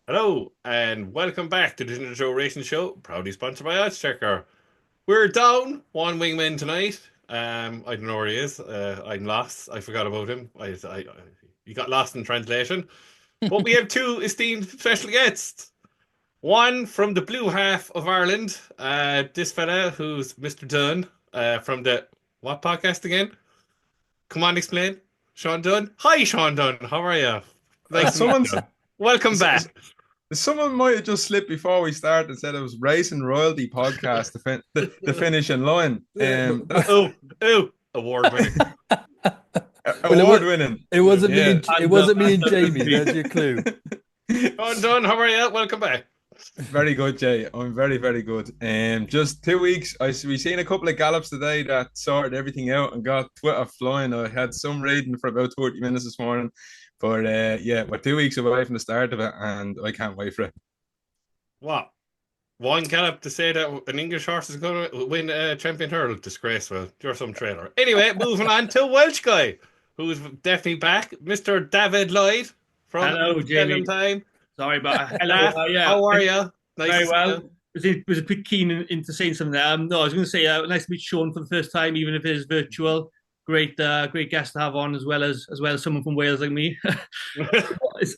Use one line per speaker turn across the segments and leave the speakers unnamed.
Hello and welcome back to the Ginger Joe Racing Show, proudly sponsored by Oddschecker. We're down one wingman tonight. I don't know where he is. I'm lost. I forgot about him. He got lost in translation. But we have two esteemed special guests. One from the blue half of Ireland. This fella who's Mr. Dunne from the what podcast again? Come on, explain. Sean Dunne. Hi, Sean Dunne. How are you? Nice to meet
Someone's
you. Welcome back.
someone might have just slipped before we started and said it was Racing Royalty podcast, the finishing line. That's
Oh, oh, award winning.
Well,
award winning.
it wasn't me.
Yeah.
It wasn't me and Jamie. There's your clue.
Sean Dunn, how are you? Welcome back.
Very good, Jay. I'm very, very good. Just 2 weeks. We seen a couple of gallops today that sorted everything out and got Twitter flying. I had some reading for about 30 minutes this morning, but yeah, we're 2 weeks away from the start of it, and I can't wait for it.
What? One gallop to say that an English horse is going to win a champion hurdle. Disgraceful. You're some traitor. Anyway, moving on to Welsh guy, who's definitely back, Mr. David Lloyd from
Hello, Jamie.
Cheltenham Time.
Sorry, but hello.
Yeah. How are you? Nice
Very
to
well.
see you.
Was a bit keen into saying something there. No, I was going to say nice to meet Sean for the first time, even if it is virtual. Great guest to have on, as well as someone from Wales like me.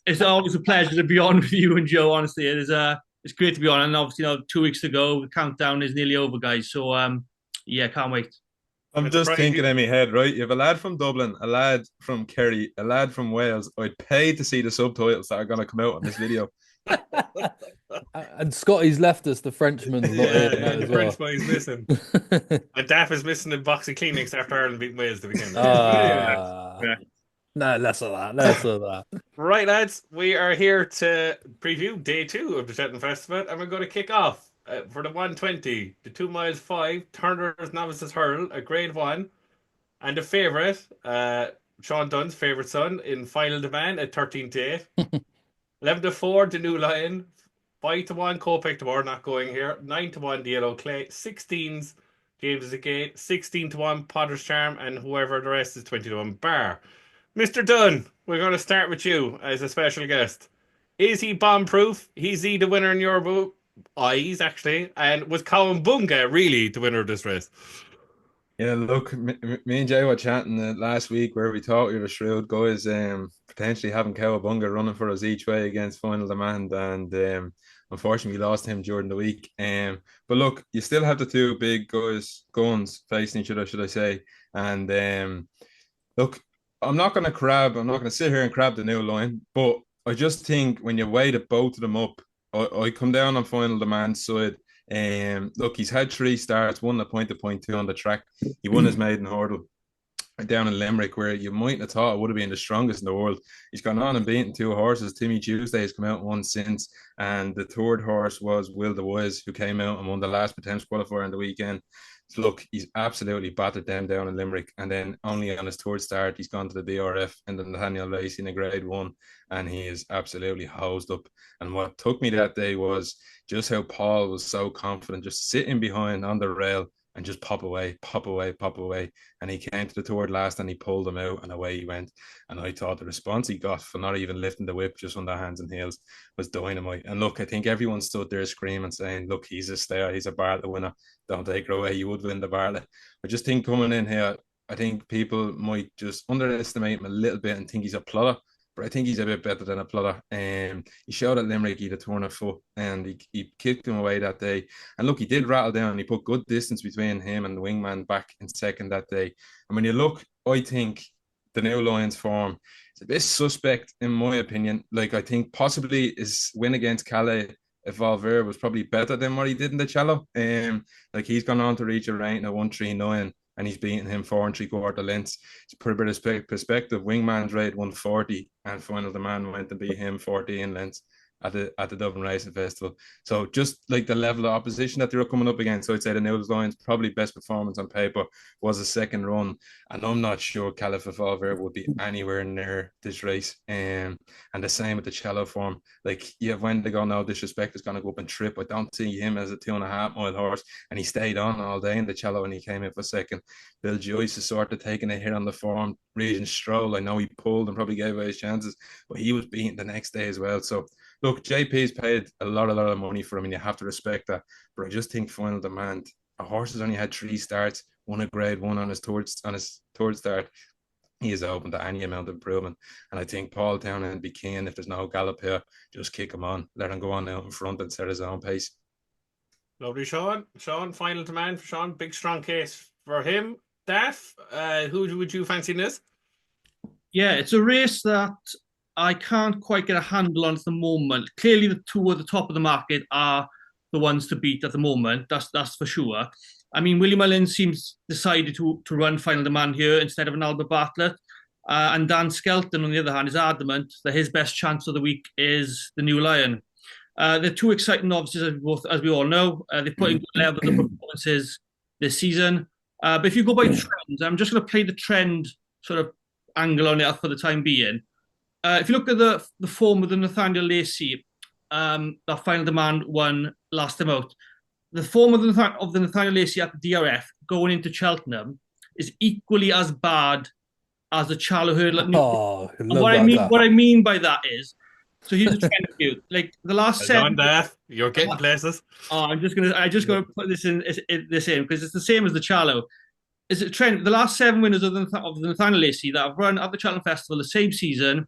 It's always a pleasure to be on with you and Joe. Honestly, it's great to be on. And obviously, 2 weeks to go. The countdown is nearly over, guys. So yeah, can't wait.
I'm
I'm
just
surprised
thinking
you.
in my head, right? You have a lad from Dublin, a lad from Kerry, a lad from Wales. I'd pay to see the subtitles that are going to come out on this video.
And Scotty's left us. The Frenchman's not here tonight
The
as
French
well.
boy is missing. And Daff is missing a box of Kleenex after Ireland beat Wales to begin with.
Ah,
Yeah.
no, less of that. Less of that.
Right, lads, we are here to preview day two of the Cheltenham Festival, and we're going to kick off for the 120, the 2 miles 5, Turner's Novices Hurl, a grade one, and the favourite, Sean Dunn's favourite son, in final demand at 13 to 8. 11 to 4, the New Lion. 5 to 1, Copic to Bar, not going here. 9 to 1, the Yellow Clay. 16s, James is a Gate. 16 to 1, Potter's Charm, and whoever the rest is 20 to 1, Bar. Mr. Dunn, we're going to start with you as a special guest. Is he bomb proof? Is he the winner in your eyes, actually? And was Colin Bunga really the winner of this race?
Yeah, look, me and Jay were chatting last week where we thought we were shrewd guys, potentially having Cowabunga running for us each way against Final Demand, and unfortunately we lost him during the week. But look, you still have the two big guns facing each other, should I say? And look, I'm not gonna sit here and crab the New Line, but I just think when you weigh the both of them up, I come down on Final Demand side. Look, he's had 3 starts, won the point to point two on the track. He won his maiden hurdle down in Limerick, where you might have thought it would have been the strongest in the world. He's gone on and beaten 2 horses. Timmy Tuesday has come out and won since, and the third horse was Will the Wise, who came out and won the last potential qualifier in the weekend. So look, he's absolutely battered them down in Limerick, and then only on his third start, he's gone to the DRF and the Nathaniel Lacey in a grade one, and he is absolutely hosed up. And what took me that day was just how Paul was so confident, just sitting behind on the rail and just pop away, pop away, pop away. And he came to the third last and he pulled him out and away he went. And I thought the response he got for not even lifting the whip just on the hands and heels was dynamite. And look, I think everyone stood there screaming, saying, look, he's a stayer, he's a Bartlett winner. Don't take it away, you would win the Bartlett. I just think coming in here, I think people might just underestimate him a little bit and think he's a plotter, but I think he's a bit better than a plotter. He showed at Limerick he had a turn of foot and he kicked him away that day. And look, he did rattle down. He put good distance between him and the wingman back in second that day. And when you look, I think the New Lions form is a bit suspect in my opinion. Like I think possibly his win against Calais at Valverde was probably better than what he did in the Cello. Like he's gone on to reach a rating of 139 and he's beaten him 4 3/4 lengths. To put a bit of perspective, Wingman's rate 140 and Final Demand went to beat him 14 lengths. at the Dublin Racing Festival. So just like the level of opposition that they were coming up against, so I'd say the Newell's Lions probably best performance on paper was a second run, and I'm not sure Califa would be anywhere near this race. And the same with the Cello form. Like you have Wendigo, no disrespect, is going to go up and trip. I don't see him as a 2.5 mile horse, and he stayed on all day in the Cello and he came in for second. Bill Joyce is sort of taking a hit on the form. Regent Stroll, I know he pulled and probably gave away his chances, but he was beaten the next day as well. So look, JP's paid a lot of money for him, and you have to respect that. But I just think Final Demand, a horse has only had 3 starts, won a grade one on his third start. He is open to any amount of improvement. And I think Paul Townend and be keen, if there's no gallop here, just kick him on, let him go on out in front and set his own pace.
Lovely, Sean. Sean, Final Demand for Sean. Big, strong case for him. Daf, who would you fancy in this?
Yeah, it's a race that I can't quite get a handle on at the moment. Clearly, the two at the top of the market are the ones to beat at the moment. That's for sure. I mean, Willie Mullins seems decided to run Final Demand here instead of an Albert Bartlett. And Dan Skelton, on the other hand, is adamant that his best chance of the week is the New Lion. They're two exciting novices, as we all know. They're putting good levels of performances this season. But if you go by trends, I'm just going to play the trend sort of angle on it for the time being. If you look at the form of the Nathaniel Lacey, that Final Demand won last time out, the form of the Nathaniel Lacey at the DRF going into Cheltenham is equally as bad as the Charlow Hurdle at Newcastle. What I mean by that is, so here's a trend for you. Like the last
seven, you're getting places.
I just gonna put this in because it's the same as the Charlow. Is it trend? The last 7 winners of the Nathaniel Lacey that have run at the Cheltenham Festival the same season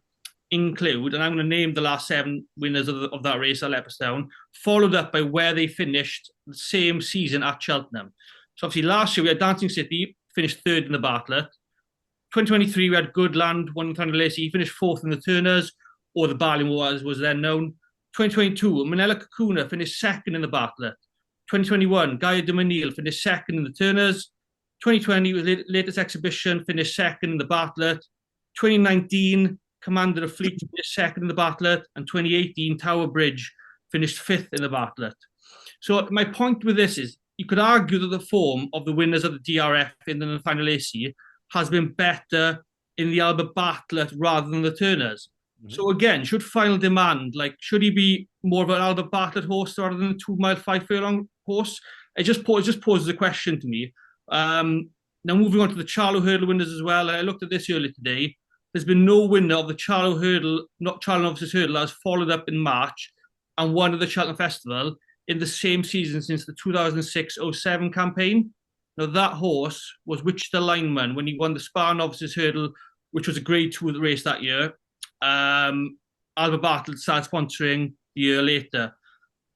include, and I'm going to name the last 7 winners of that race at Leopardstown, followed up by where they finished the same season at Cheltenham. So obviously last year we had Dancing City, finished 3rd in the Bartlett. 2023 we had Goodland, won Nathaniel Lacey, he finished 4th in the Turners, or the Barleymoor as was then known. 2022, Manila Kakuna finished 2nd in the Bartlett. 2021, Gaia de Manil finished 2nd in the Turners. 2020 was latest exhibition, finished 2nd in the Bartlett. 2019, Commander of Fleet finished 2nd in the Bartlett, and 2018, Tower Bridge finished 5th in the Bartlett. So my point with this is, you could argue that the form of the winners of the DRF in the Nathaniel Lacey has been better in the Albert Bartlett rather than the Turners. Mm-hmm. So again, should Final Demand, should he be more of an Albert Bartlett horse rather than a 2 mile 5 furlong horse? It just poses a question to me. Now moving on to the Charlow Hurdle winners as well. I looked at this earlier today. There's been no winner of the Charlow Hurdle, not Charlow Novices Hurdle, that has followed up in March and won at the Cheltenham Festival in the same season since the 2006-07 campaign. Now that horse was Wichita Lineman when he won the Spa Novices Hurdle, which was a Grade 2 race that year. Albert Bartlett started sponsoring the year later.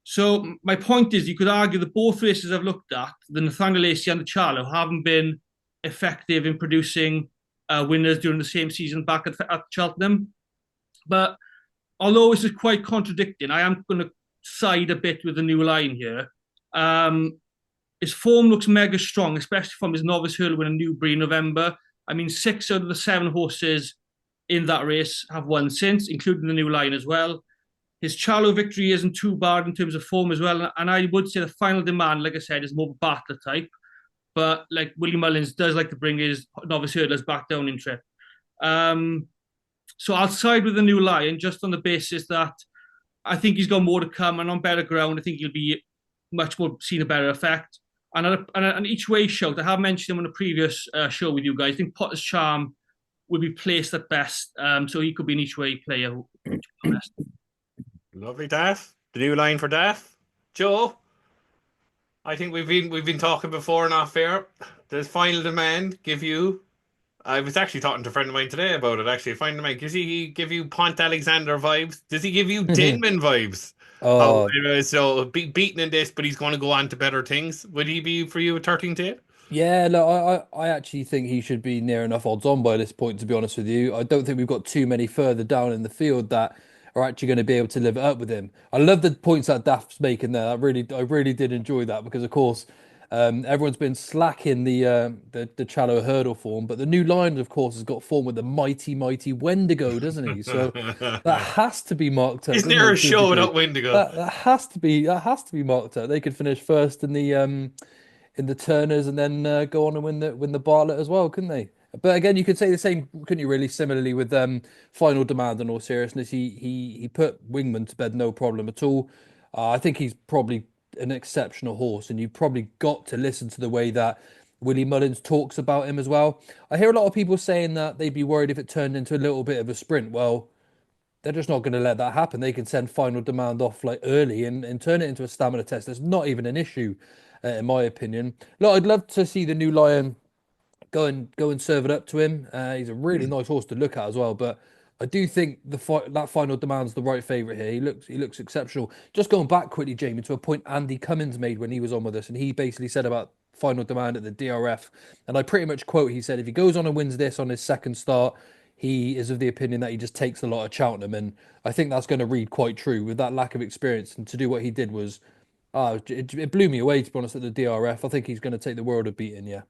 So my point is, you could argue that both races I've looked at, the Nathaniel Lacey and the Charlow, haven't been effective in producing winners during the same season back at Cheltenham. But although this is quite contradicting, I am going to side a bit with the New Lion here. His form looks mega strong, especially from his novice hurdle win in Newbury in November. I mean, 6 out of the 7 horses in that race have won since, including the New Lion as well. His Charlow victory isn't too bad in terms of form as well. And I would say the Final Demand, like I said, is more of a Bartlett type. But Willie Mullins does like to bring his novice hurdlers back down in trip. So I'll side with the New Lion just on the basis that I think he's got more to come, and on better ground, I think he'll be much more seen a better effect. And an each way shout, I have mentioned him on a previous show with you guys. I think Potter's Charm would be placed at best, so he could be an each way player.
Lovely, Daff. The New Line for Daff. Joe, I think we've been talking before and off air. Does Final Demand give you? I was actually talking to a friend of mine today about it. Actually, Final Demand, does he give you Pont Alexander vibes? Does he give you Denman vibes? Oh, so beaten in this, but he's going to go on to better things. Would he be for you a 13 to 8?
Yeah, no, I actually think he should be near enough odds on by this point, to be honest with you. I don't think we've got too many further down in the field that are actually going to be able to live it up with him. I love the points that Daft's making there. I really did enjoy that because, of course, Everyone's been slacking the Challow hurdle form, but the new Lion, of course, has got form with the mighty Wendigo, doesn't he? So that has to be marked up,
Isn't
doesn't
there a
it, to a
show
degree?
without Wendigo?
That has to be marked up. They could finish first in the Turners and then go on and win the Bartlett as well, couldn't they? But again, you could say the same, couldn't you? Really, similarly with Final Demand. In all seriousness, he put Wingman to bed, no problem at all. I think he's probably an exceptional horse, and you've probably got to listen to the way that Willie Mullins talks about him as well. I hear a lot of people saying that they'd be worried if it turned into a little bit of a sprint. Well, they're just not going to let that happen. They can send Final Demand off like early and turn it into a stamina test. That's not even an issue, in my opinion. Look, I'd love to see the new Lion go and serve it up to him. He's a really nice horse to look at as well. But I do think that Final Demand's the right favourite here. He looks exceptional. Just going back quickly, Jamie, to a point Andy Cummins made when he was on with us, and he basically said about Final Demand at the DRF, and I pretty much quote, he said, if he goes on and wins this on his second start, he is of the opinion that he just takes a lot of Cheltenham, and I think that's going to read quite true with that lack of experience. And to do what he did was, it blew me away, to be honest, at the DRF. I think he's going to take the world of beating, yeah.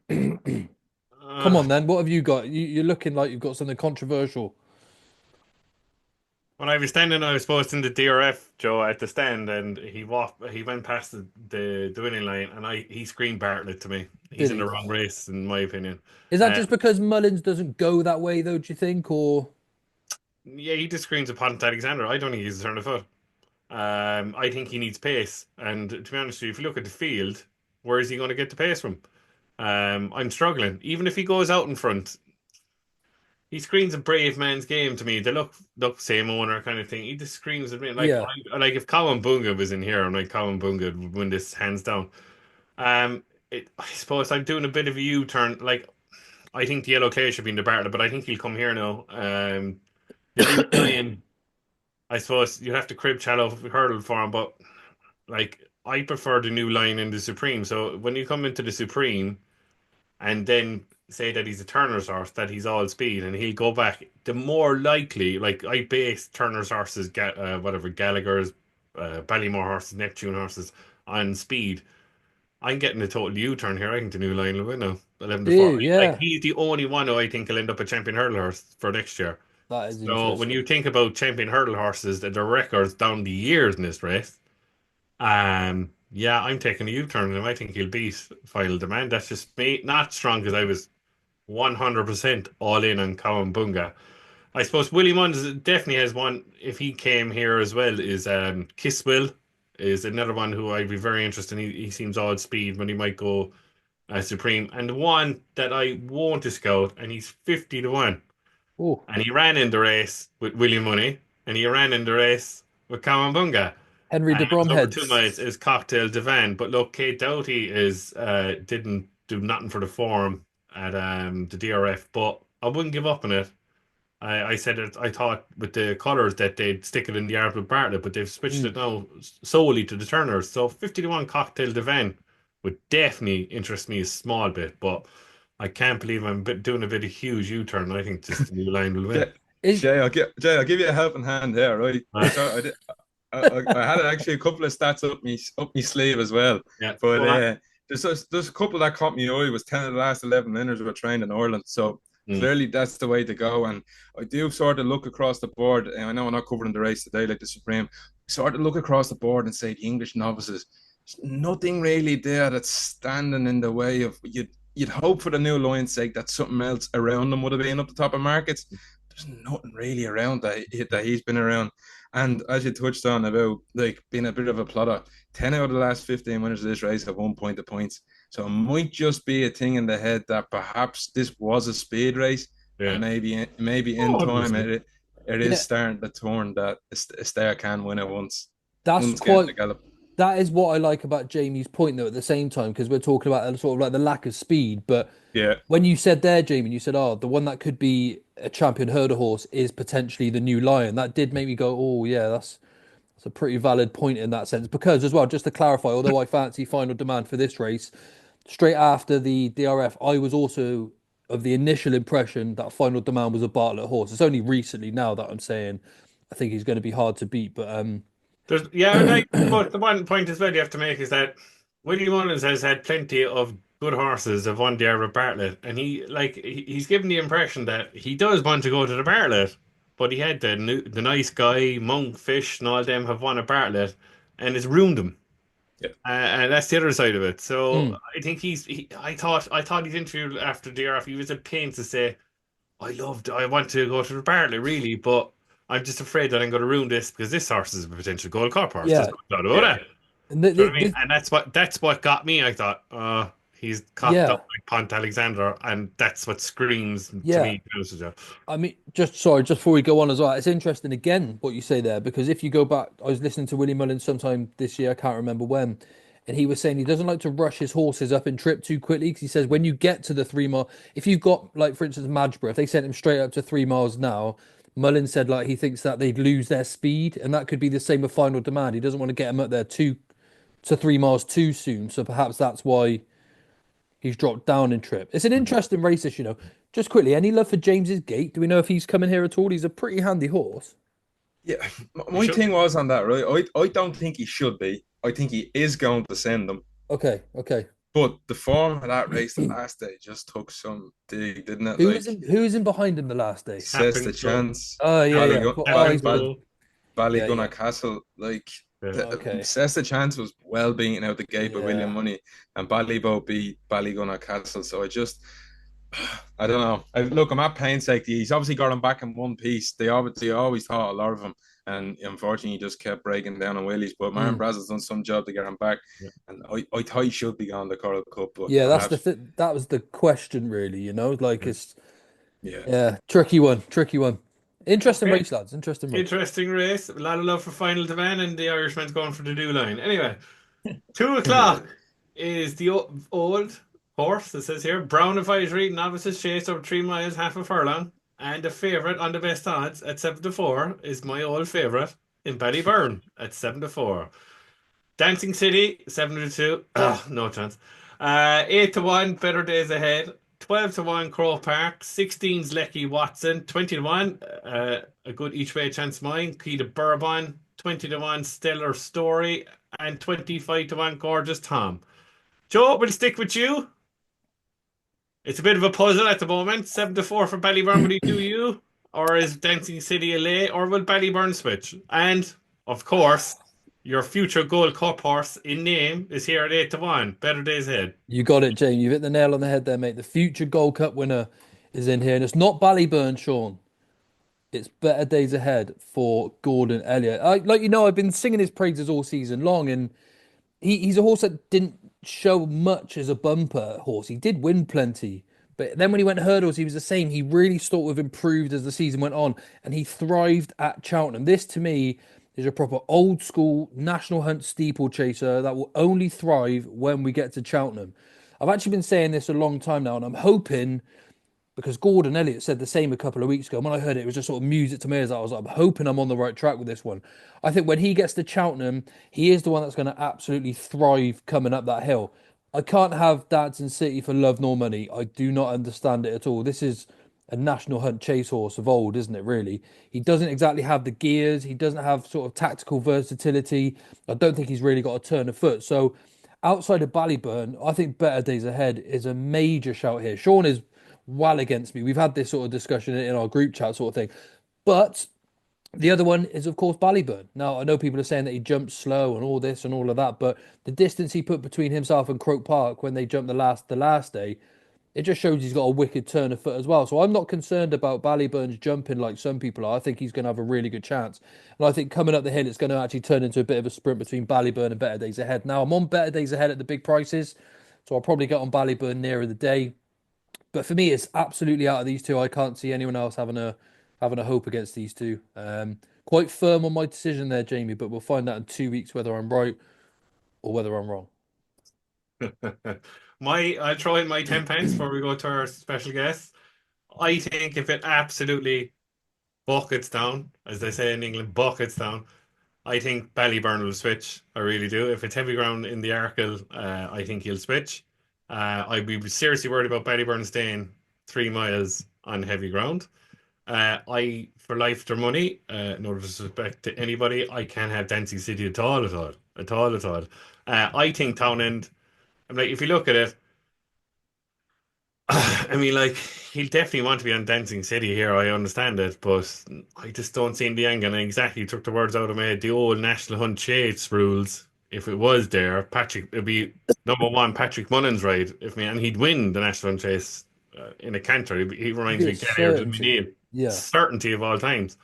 Come
Uh,
on, then. What have you got? You're looking like you've got something controversial.
when I was standing, I was supposed in the DRF, Joe, at the stand, and he went past the winning line, and he screamed Bartlett to me. He's
Did
in the
he?
wrong race, in my opinion.
Is that
Uh,
just because Mullins doesn't go that way, though, do you think? Or
yeah, he just screams upon Alexander. I don't think he's a turn of foot. I think he needs pace, and to be honest with you, if you look at the field, where is he going to get the pace from? I'm struggling. Even if he goes out in front, he screams a brave man's game to me. They look same owner kind of thing. He just screams at me
yeah,
like if Colin Bunga was in here, I'm like Colin Bunga would win this hands down. I suppose I'm doing a bit of a U-turn. Like I think the yellow clay should be in the Bartlett, but I think he'll come here now. The new lion, I suppose you'd have to crib shallow hurdle for him, but like I prefer the new lion in the Supreme. So when you come into the Supreme and then say that he's a Turner's horse, that he's all speed, and he'll go back, the more likely, like I base Turner's horses, whatever Gallagher's, Ballymore horses, Neptune horses on speed. I'm getting a total U-turn here. I think the new line will win now, 11 to
do
4.
you?
Like
Yeah,
he's the only one who I think will end up a champion hurdle horse for next year.
that is
So when
interesting.
you think about champion hurdle horses, that the records down the years in this race, yeah, I'm taking a U-turn, and I think he'll beat Final Demand. That's just me, not strong because I was 100% all in on Kawabunga. I suppose Willie Munns definitely has one. If he came here as well, is Kisswill is another one who I'd be very interested in. He seems all speed, but he might go Supreme. And the one that I won't discount, and he's 50 to 1.
Oh,
And he ran in the race with Willie Money, and he ran in the race with Kawabunga.
Henry
And
de
it was over 2 miles.
Bromheads.
Is Cocktail Divan, but look, Kate Doughty is didn't do nothing for the form at the DRF, but I wouldn't give up on it. I said it. I thought with the colours that they'd stick it in the yard with Bartlett, but they've switched it
Mm.
now solely to the Turners. So 50 to 1 Cocktail Divan would definitely interest me a small bit, but I can't believe doing a bit of huge U-turn. I think just the new line will win.
Jay,
Is
I'll give you a helping hand there, right?
Uh,
I had actually a couple of stats up me sleeve as well,
yeah,
but
go on.
there's a couple that caught me eye. Was 10 of the last 11 winners were trained in Ireland, so
Mm,
clearly that's the way to go. And I do sort of look across the board, and I know I'm not covering the race today like the Supreme. Sort of look across the board and say the English novices, there's nothing really there that's standing in the way of you'd hope for the new Lion's sake that something else around them would have been up the top of markets. There's nothing really around that he's been around. And as you touched on about like being a bit of a plotter, 10 out of the last 15 winners of this race have 1 point of points. So it might just be a thing in the head that perhaps this was a speed race, and
yeah.
maybe in
Oh,
time
100%.
it is
yeah,
starting to turn that a stayer can win it
that's
once getting
quite.
the gallop.
That is what I like about Jamie's point, though. At the same time, because we're talking about sort of like the lack of speed, but
Yeah,
when you said there, Jamie, you said, "Oh, the one that could be a champion hurdle horse is potentially the new Lion." That did make me go, "Oh, yeah, that's a pretty valid point in that sense." Because as well, just to clarify, although I fancy Final Demand for this race, straight after the DRF, I was also of the initial impression that Final Demand was a Bartlett horse. It's only recently now that I'm saying I think he's going to be hard to beat, but
But the one point as well you have to make is that Willie Mullins has had plenty of good horses have won there with Bartlett, and he's given the impression that he does want to go to the Bartlett, but he had the nice guy, Monkfish, and all them have won at Bartlett, and it's ruined him.
Yeah.
And that's the other side of it. So
Mm.
I think I thought his interview after DRF, he was at pains to say, I want to go to the Bartlett really, but I'm just afraid that I'm going to ruin this because this horse is a potential Gold Cup horse. There's
Yeah.
no doubt about
Yeah.
it.
And
Do you know what I mean? And that's what got me. I thought, he's cocked
yeah.
up like Pont Alexander, and that's what screams to
Yeah.
me. To be honest with you.
I mean, just before we go on as well, it's interesting again what you say there, because if you go back, I was listening to Willie Mullins sometime this year, I can't remember when, and he was saying he doesn't like to rush his horses up in trip too quickly because he says when you get to the 3 mile, if you've got, like, for instance, Madgeborough, if they sent him straight up to 3 miles now, Mullins said like he thinks that they'd lose their speed, and that could be the same with Final Demand. He doesn't want to get them up there 2 to 3 miles too soon, so perhaps that's why he's dropped down in trip. It's an interesting race, this, Just quickly, any love for James's Gate? Do we know if he's coming here at all? He's a pretty handy horse.
Yeah, my thing was on that, right? I don't think he should be. I think he is going to send them.
Okay.
But the form of that race the last day just took some dig, didn't it?
Who was in behind him the last day?
Says the
Happen
chance.
Oh yeah, yeah.
Ballygunner Castle,
Okay.
Says the chance was well beaten out the gate by
Yeah.
William Money, and Ballybo beat Ballygunner Castle. So I don't know. I'm at painstaking. He's obviously got him back in one piece. They always thought a lot of him, and unfortunately, he just kept breaking down on Willies. But Marion Brazel's done some job to get him back, and I thought he should be on the Coral Cup. But
Yeah, that was the question, really. It's
yeah,
tricky one. Interesting
Okay.
race, lads. Interesting race.
Interesting race. A lot of love for Final Demand, and the Irishman's going for the new line. Anyway, 2 o'clock is the old horse that says here Brown Advisory Novices Chase over 3 miles, half a furlong, and the favourite on the best odds at 7-4 is my old favourite in Ballyburn at 7-4. Dancing City 7-2. No chance. 8-1. Better Days Ahead. 12-1 Crow Park, 16's Lecky Watson, 20-1 a good each way chance mine, Key to Bourbon, 20-1 Stellar Story, and 25-1 Gorgeous Tom. Joe, we'll stick with you. It's a bit of a puzzle at the moment. 7-4 for Ballyburn. Will he do you? Or is Dancing City a lay? Or will Ballyburn switch? And, of course, your future Gold Cup horse in name is here at 8-1. Better Days Ahead.
You got it, Jamie. You've hit the nail on the head there, mate. The future Gold Cup winner is in here, and it's not Ballyburn, Sean. It's Better Days Ahead for Gordon Elliott. I've been singing his praises all season long, and he's a horse that didn't show much as a bumper horse. He did win plenty, but then when he went hurdles, he was the same. He really sort of improved as the season went on, and he thrived at Cheltenham. This, to me, is a proper old school national hunt steeplechaser that will only thrive when we get to Cheltenham. I've actually been saying this a long time now, and I'm hoping, because Gordon Elliott said the same a couple of weeks ago. When I heard it, it was just sort of music to my ears. I was like, I'm hoping I'm on the right track with this one. I think when he gets to Cheltenham, he is the one that's going to absolutely thrive coming up that hill. I can't have Dancing City for love nor money. I do not understand it at all. This is a national hunt chase horse of old, isn't it, really? He doesn't exactly have the gears. He doesn't have sort of tactical versatility. I don't think he's really got a turn of foot. So outside of Ballyburn, I think Better Days Ahead is a major shout here. Sean is well against me. We've had this sort of discussion in our group chat sort of thing. But the other one is, of course, Ballyburn. Now, I know people are saying that he jumped slow and all this and all of that, but the distance he put between himself and Croke Park when they jumped the last day, it just shows he's got a wicked turn of foot as well. So I'm not concerned about Ballyburn's jumping like some people are. I think he's going to have a really good chance. And I think coming up the hill, it's going to actually turn into a bit of a sprint between Ballyburn and Better Days Ahead. Now, I'm on Better Days Ahead at the big prices, so I'll probably get on Ballyburn nearer the day. But for me, it's absolutely out of these two. I can't see anyone else having a hope against these two. Quite firm on my decision there, Jamie, but we'll find out in 2 weeks whether I'm right or whether I'm wrong.
I'll throw in my 10 pence before we go to our special guest. I think if it absolutely buckets down, as they say in England, buckets down, I think Ballyburn will switch. I really do. If it's heavy ground in the Arkle, I think he'll switch. I'd be seriously worried about Ballyburn staying 3 miles on heavy ground. For life or money, no disrespect to anybody, I can't have Dancing City at all. I think Townend. I'm like, if you look at it, I mean, like, he'll definitely want to be on Dancing City here. I understand it, but I just don't see the angle. And exactly took the words out of my head. The old National Hunt Chase rules. If it was there, Patrick, it'd be number one. Patrick Mullins, right? If me and he'd win the National Hunt Chase in a canter. He
It'd
reminds
be
me
a
of Gary
certainty.
O'Neill.
Yeah.
Certainty of all times.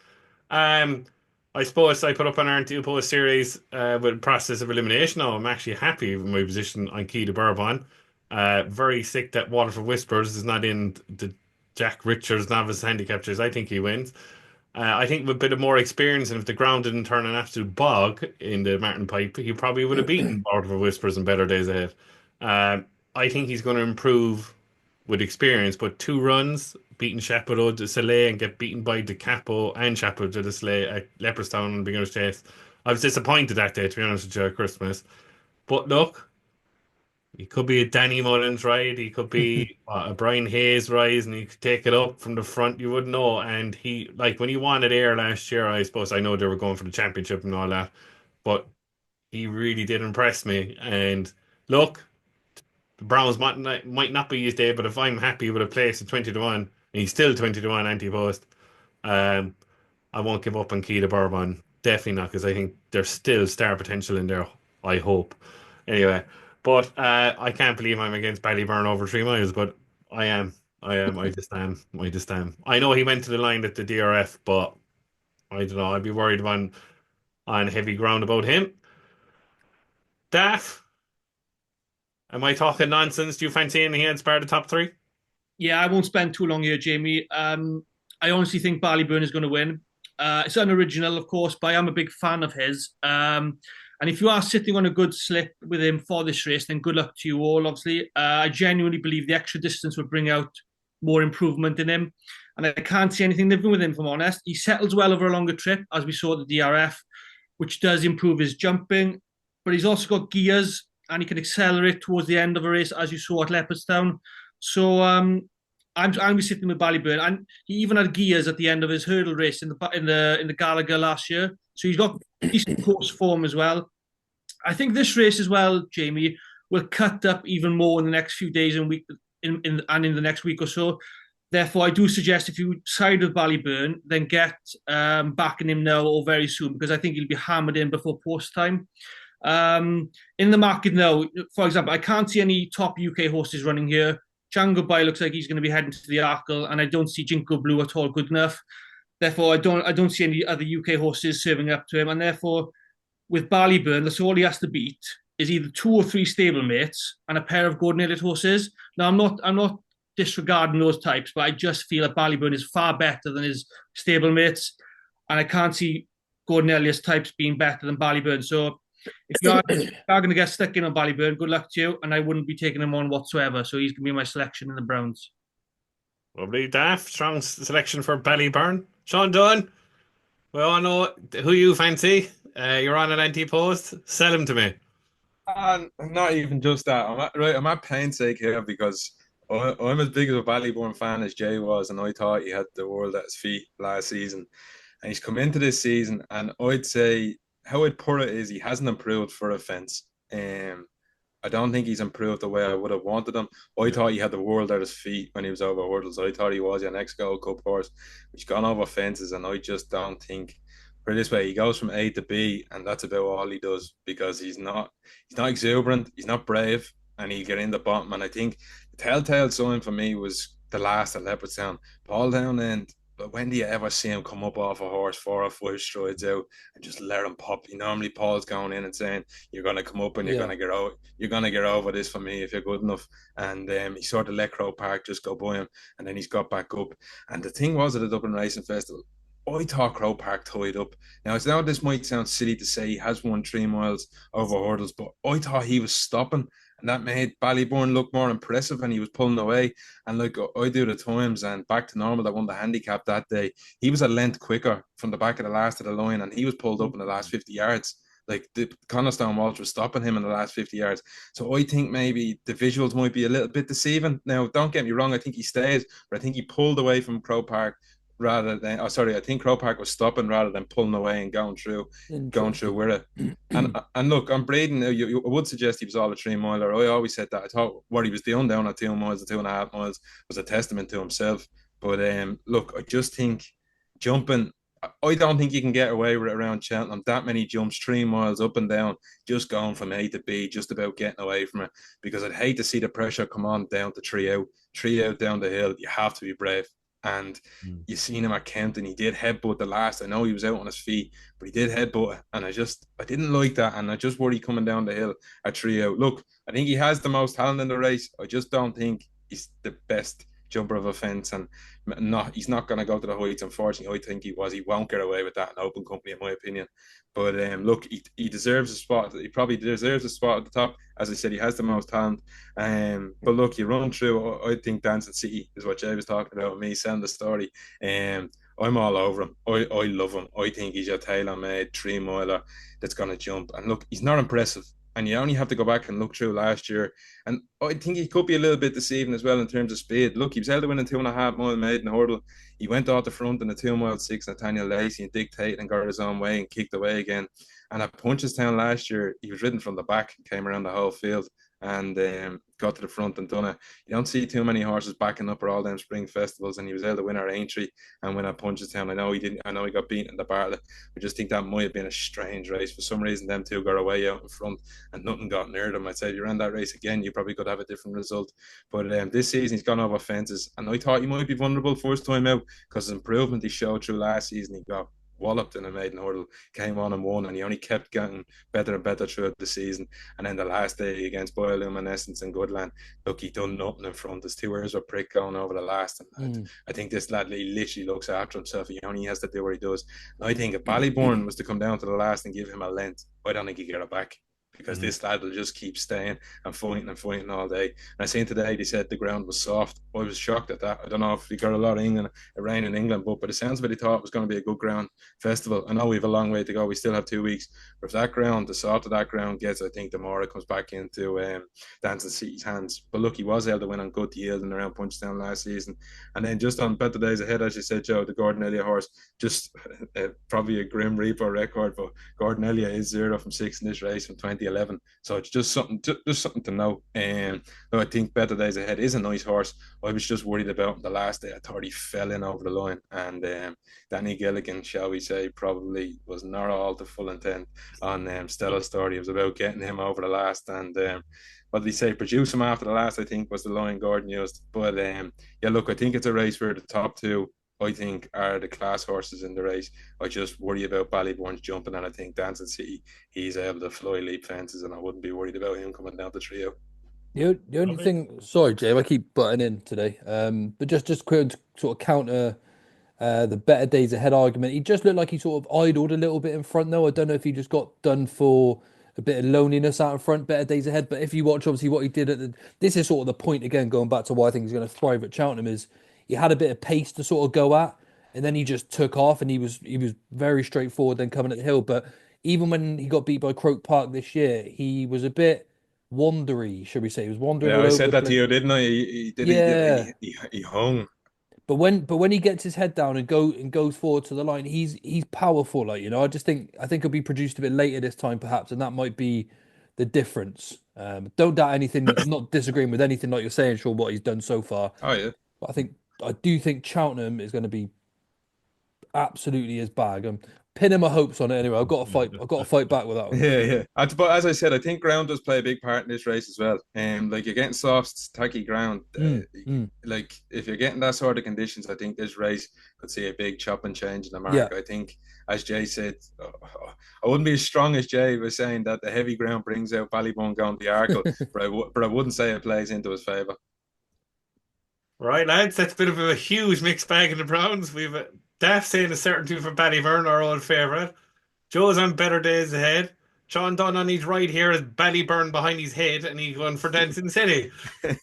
Um, I suppose I put up an Ante-Post series with process of elimination. Now I'm actually happy with my position on Key to Bourbon. Very sick that Waterford Whispers is not in the Jack Richards novice handicap chase. I think he wins. I think with a bit of more experience, and if the ground didn't turn an absolute bog in the Martin Pipe, he probably would have beaten Waterford Whispers in better days ahead. Uh, I think he's going to improve with experience, but 2 runs, beating Chapeau de Soleil and get beaten by De Capo and Chapeau de Soleil at Leopardstown on the beginner's chase. I was disappointed that day, to be honest with you, at Christmas. But look, he could be a Danny Mullins ride. He could be a Brian Hayes rise, and he could take it up from the front. You wouldn't know. And he, like when he wanted air last year, I suppose I know they were going for the championship and all that, but he really did impress me. And look, the Browns might not be his day, but if I'm happy with a place at 20 to 1, and he's still 20 to 1 Ante-Post, um, I won't give up on Key to Bourbon. Definitely not, because I think there's still star potential in there. I hope. Anyway, but I can't believe I'm against Ballyburn over 3 miles, but I am. I am. I just am. I just am. I know he went to the line at the DRF, but I don't know. I'd be worried on heavy ground about him. Daff, am I talking nonsense? Do you fancy anything else part of the top three?
Yeah, I won't spend too long here, Jamie. I honestly think Ballyburn is going to win. It's unoriginal, of course, but I am a big fan of his. And if you are sitting on a good slip with him for this race, then good luck to you all, obviously. I genuinely believe the extra distance will bring out more improvement in him. And I can't see anything different with him, if I'm honest. He settles well over a longer trip, as we saw at the DRF, which does improve his jumping. But he's also got gears, and he can accelerate towards the end of a race, as you saw at Leopardstown. So I'm be sitting with Ballyburn, and he even had gears at the end of his hurdle race in the Gallagher last year. So he's got decent course form as well. I think this race as well, Jamie, will cut up even more in the next few days and week in the next week or so. Therefore, I do suggest if you side with Ballyburn, then get backing him now or very soon, because I think he'll be hammered in before post time. In the market now, for example, I can't see any top UK horses running here. Django Bay looks like he's going to be heading to the Arkle, and I don't see Jinko Blue at all good enough. Therefore, I don't see any other UK horses serving up to him, and therefore, with Ballyburn, that's all he has to beat is either 2 or 3 stablemates and a pair of Gordon Elliott horses. Now, I'm not disregarding those types, but I just feel that Ballyburn is far better than his stablemates, and I can't see Gordon Elliott's types being better than Ballyburn. So if you're going to get stuck in on Ballyburn, good luck to you, and I wouldn't be taking him on whatsoever. So he's going to be my selection in the Browns.
Lovely, Daff. Strong selection for Ballyburn. Sean Dunne. Well, I know who you fancy. You're on an Ante-Post. Sell him to me.
And not even just that. I'm at pain's sake here because I'm as big of a Ballyborn fan as Jay was, and I thought he had the world at his feet last season. And he's come into this season, and I'd say how I'd put it is he hasn't improved for a fence. I don't think he's improved the way I would have wanted him. I thought he had the world at his feet when he was over hurdles. I thought he was your next Gold Cup horse, which gone over fences, and I just don't think. Put it this way, he goes from A to B, and that's about all he does because he's not exuberant, he's not brave, and he'll get in the bottom. And I think the telltale sign for me was the last at Leopardstown, Paul Down end. But when do you ever see him come up off a horse 4 or 5 strides out and just let him pop? He normally Paul's going in and saying, "You're going to come up and you're
Yeah.
going to get out. You're going to get over this for me if you're good enough." And he sort of let Crow Park just go by him, and then he's got back up. And the thing was at the Dublin Racing Festival, I thought Crow Park tied up. Now, it's now this might sound silly to say he has won 3 miles over hurdles, but I thought he was stopping, and that made Ballybourne look more impressive, and he was pulling away. And like I do the times, and back to normal, that won the handicap that day. He was a length quicker from the back of the last of the line, and he was pulled up in the last 50 yards. Like the Connorstown Walsh was stopping him in the last 50 yards. So I think maybe the visuals might be a little bit deceiving. Now, don't get me wrong, I think he stays, but I think he pulled away from Crow Park rather than, oh sorry, I think Croke Park was stopping rather than pulling away and going through
Interesting.
with it. And look, on Braden, I would suggest he was all a 3 miler. I always said that. I thought what he was doing down at 2 miles, the 2.5 miles was a testament to himself. But look, I just think jumping. I don't think you can get away with it around Cheltenham. That many jumps, 3 miles up and down, just going from A to B, just about getting away from it. Because I'd hate to see the pressure come on down to three out down the hill. You have to be brave. And
Mm.
you seen him at Kempton. He did headbutt the last. I know he was out on his feet, but he did headbutt it. And I didn't like that. And I just worry coming down the hill at 3 out. Look, I think he has the most talent in the race. I just don't think he's the best jumper of a fence. And he's not going to go to the heights. Unfortunately, I think he won't get away with that in open company, in my opinion. But look, he deserves a spot. He probably deserves a spot at the top. As I said, he has the most talent. But look, you run through. I think Dancing City is what Jay was talking about. Me selling the story. I'm all over him. I love him. I think he's your tailor-made 3 miler that's going to jump. And look, he's not impressive. And you only have to go back and look through last year. And I think he could be a little bit deceiving as well in terms of speed. Look, he was able to win a 2.5 mile maiden hurdle. He went off the front in the 2 mile six, Nathaniel Lacey, and dictated and got his own way and kicked away again. And at Punchestown last year, he was ridden from the back, came around the whole field and got to the front and done it. You don't see too many horses backing up at all them spring festivals, and he was able to win our Aintree and win at Punchestown. I know he didn't. I know he got beaten in the Bartlett. I just think that might have been a strange race. For some reason, them two got away out in front, and nothing got near them. I'd say if you ran that race again, you probably could have a different result. But this season, he's gone over fences, and I thought he might be vulnerable first time out because his improvement he showed through last season. He got walloped in a maiden hurdle, came on and won, and he only kept getting better and better throughout the season. And then the last day against Bioluminescence and Goodland, look, he done nothing in front. There's 2 hours of prick going over the last. And
Mm.
I think this lad he literally looks after himself. He only has to do what he does. And I think if Ballybourne was to come down to the last and give him a length, I don't think he'd get it back. Because
Mm.
this lad will just keep staying and fighting all day. And I seen today they said the ground was soft. I was shocked at that. I don't know if we got a lot of rain in England, but by the sounds of it, they thought it was going to be a good ground festival. I know we have a long way to go. We still have 2 weeks. But if that ground, the softer that ground gets, I think the more it comes back into Dancing City's hands. But look, he was able to win on good yield and around Punchestown last season. And then just on better days ahead, as you said, Joe, the Gordon Elliott horse, just probably a grim Reaper record, but Gordon Elliott is 0 from 6 in this race from 2011. So it's just something to know. I think better days ahead is a nice horse. I was just worried about him the last day. I thought he fell in over the line, and Danny Gilligan, shall we say, probably was not all to full intent on Stella's story. It was about getting him over the last, and what did he say? Produce him after the last, I think, was the line Gordon used. But yeah, look, I think it's a race where the top two, I think, are the class horses in the race. I just worry about Ballybourne's jumping, and I think Dancing City, he's able to fly leap fences, and I wouldn't be worried about him coming down the trio.
The only
Lovely.
thing, sorry, Jay, I keep butting in today. But just quick to sort of counter the better days ahead argument. He just looked like he sort of idled a little bit in front, though. I don't know if he just got done for a bit of loneliness out in front, better days ahead. But if you watch, obviously, what he did this is sort of the point again, going back to why I think he's going to thrive at Cheltenham is he had a bit of pace to sort of go at, and then he just took off, and he was very straightforward then coming at the hill. But even when he got beat by Croke Park this year, he was a bit wandery, should we say? He was wandering
Yeah,
all
I
over
said
the
that to
place.
you, didn't I?
Yeah,
He hung.
but when he gets his head down and goes forward to the line, he's powerful. Like I think he'll be produced a bit later this time, perhaps, and that might be the difference. Don't doubt anything. I'm not disagreeing with anything like you're saying, Sean, what he's done so far.
Oh yeah.
But I do think Cheltenham is going to be absolutely his bag. I'm pinning my hopes on it anyway. I've got to fight. I've got to fight back with that one.
Yeah, yeah. But as I said, I think ground does play a big part in this race as well. Like you're getting soft, tacky ground.
Mm.
Like if you're getting that sort of conditions, I think this race could see a big chop and change in the
Yeah.
mark. I think, as Jay said, I wouldn't be as strong as Jay was saying that the heavy ground brings out Ballybone going to the Arkle, but I wouldn't say it plays into his favour.
Right, lads, that's a bit of a huge mixed bag in the Browns. We've Daf saying a certainty for Ballyburn, our old favourite. Joe's on better days ahead. Sean Dunne on his right here is Ballyburn behind his head, and he's going for Dancing City.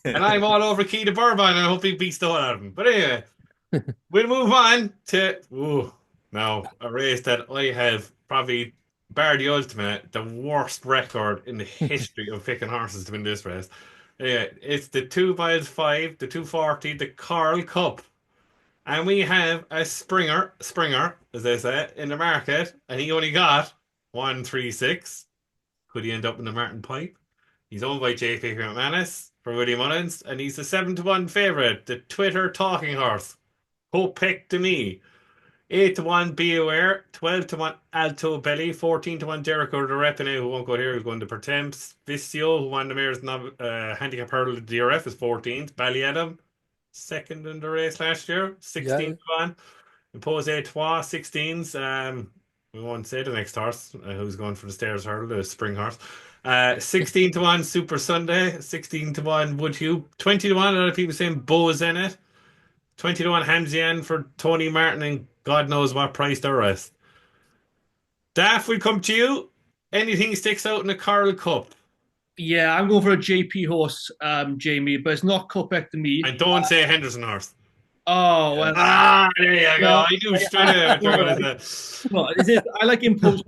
And I'm all over Key to Bourbon, and I hope he beats the hell out of him. But anyway, we'll move on to now a race that I have probably bar the ultimate, the worst record in the history of picking horses to win this race. Yeah, it's the 2 miles 5, the 240, the Carl Cup. And we have a Springer, as they say, in the market, and he only got 136. Could he end up in the Martin Pipe? He's owned by JP McManus for Willie Mullins, and he's the 7-1 favourite, the Twitter talking horse. Hope pick to me. 8-1 Be Aware, 12-1 Alto Belly, 14-1 Jericho the Repine, who won't go here, who's going to Pertemps. Visio, who won the Mayor's handicap hurdle at the DRF, is 14th. Ballyadam, second in the race last year, 16-1. Impose Trois, 16s. We won't say the next horse, who's going for the stairs hurdle, the spring horse. 16-1 Super Sunday, 16-1 Woodhue, 20-1. A lot of people saying Bo's in it. 20-1 Hamzian for Tony Martin, and God knows what price the rest. Daff, we come to you. Anything sticks out in the Coral Cup?
Yeah, I'm going for a JP horse, Jamie, but it's not Kopek to me.
And don't say Henderson horse.
Oh, well.
There you go. I knew straight away what you're going to say.
No, I like Ante-Post,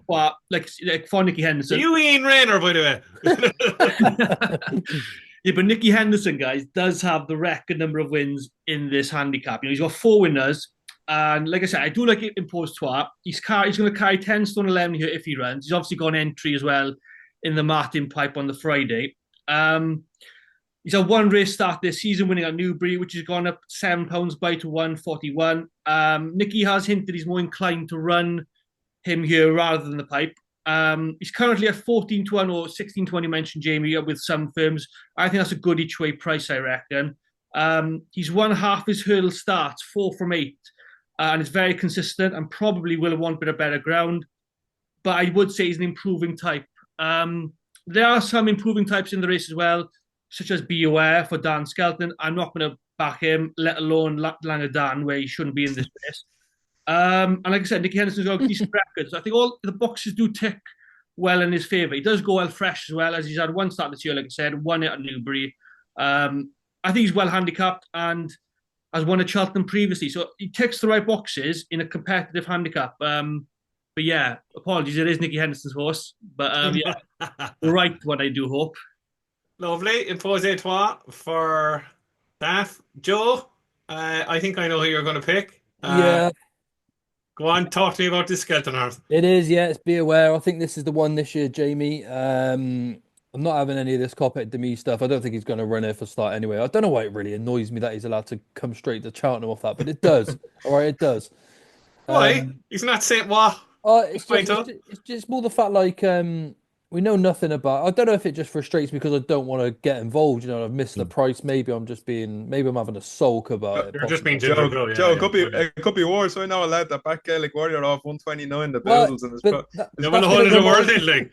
like for Nicky Henderson.
You Ian Rayner, by the way.
Yeah, but Nicky Henderson, guys, does have the record number of wins in this handicap. He's got 4 winners. And like I said, I do like Ante-Post. He's going to carry 10 stone 11 here if he runs. He's obviously got an entry as well in the Martin Pipe on the Friday. He's had 1 race start this season, winning at Newbury, which has gone up £7 by to 141. Nicky has hinted he's more inclined to run him here rather than the Pipe. He's currently at 14-1 or 16-1, you mentioned, Jamie, with some firms. I think that's a good each way price, I reckon. He's won half his hurdle starts, 4 from 8, and it's very consistent and probably will want a bit of better ground. But I would say he's an improving type. There are some improving types in the race as well, such as Be Aware for Dan Skelton. I'm not going to back him, let alone Langer Dan, where he shouldn't be in this race. And like I said, Nicky Henderson's got a decent record. So I think all the boxes do tick well in his favour. He does go well fresh as well, as he's had 1 start this year, like I said, 1 at Newbury. I think he's well handicapped and has won at Cheltenham previously. So he ticks the right boxes in a competitive handicap. But yeah, apologies, it is Nicky Henderson's horse. But yeah, the right one, I do hope.
Lovely. Impose Trois for Daff. Joe, I think I know who you're going to pick.
Yeah.
Go on, talk to me about this skeleton horse.
It is, yeah. It's Be Aware. I think this is the one this year, Jamie. I'm not having any of this Kopek Demi stuff. I don't think he's going to run it for start anyway. I don't know why it really annoys me that he's allowed to come straight to Cheltenham off that, but it does. All right, it does.
Why? He's not saying what?
It's just more the fact like we know nothing about. I don't know if it just frustrates me because I don't want to get involved. You know, I've missed the price. Maybe I'm having a sulk about it.
You're just being
Joe,
Joe,
Joe, it could be worse. I know a lad that back Gaelic Warrior off 129, the Bettors in his
the whole of the world is like.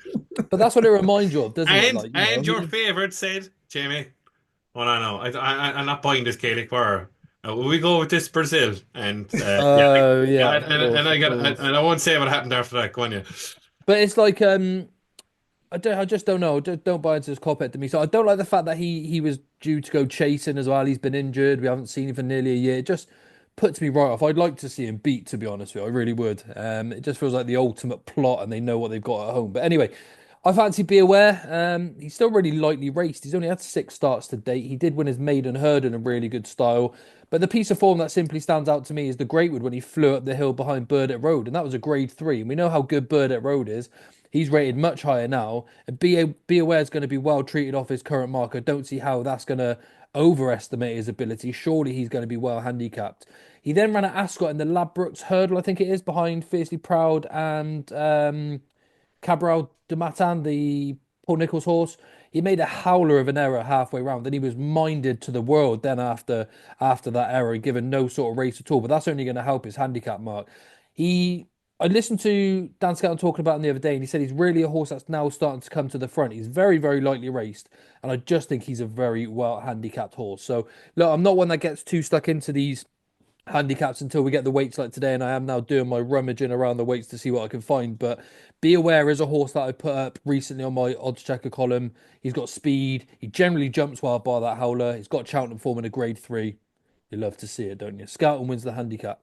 But that's what it reminds you of, doesn't it?
Like, and your favourite said, Jamie. Well, I know. I'm not buying this Gaelic Warrior. We go with this Brazil, and and I won't say what happened after that. Go on, yeah.
But it's like I just don't know. Don't buy into this Kopek to me. So I don't like the fact that he was due to go chasing as well. He's been injured. We haven't seen him for nearly a year. It just puts me right off. I'd like to see him beat, to be honest with you. I really would. It just feels like the ultimate plot, and they know what they've got at home. But anyway, I fancy Be Aware. He's still really lightly raced. He's only had 6 starts to date. He did win his maiden hurdle in a really good style. But the piece of form that simply stands out to me is the Greatwood when he flew up the hill behind Burdett Road, and that was a grade 3. And we know how good Burdett Road is. He's rated much higher now. And Be Aware is going to be well treated off his current mark. I don't see how that's going to overestimate his ability. Surely he's going to be well handicapped. He then ran at Ascot in the Ladbrokes hurdle, I think it is, behind Fiercely Proud and Cabral de Matan, the Paul Nicholls horse. He made a howler of an error halfway round. Then he was minded to the world then after that error, given no sort of race at all. But that's only going to help his handicap mark. I listened to Dan Skelton talking about him the other day, and he said he's really a horse that's now starting to come to the front. He's very, very lightly raced, and I just think he's a very well handicapped horse. So, look, I'm not one that gets too stuck into these handicaps until we get the weights like today, and I am now doing my rummaging around the weights to see what I can find. But Be Aware is a horse that I put up recently on my Oddschecker column. He's got speed. He generally jumps well by that howler. He's got Cheltenham form in a grade 3. You love to see it, don't you? Skelton wins the handicap.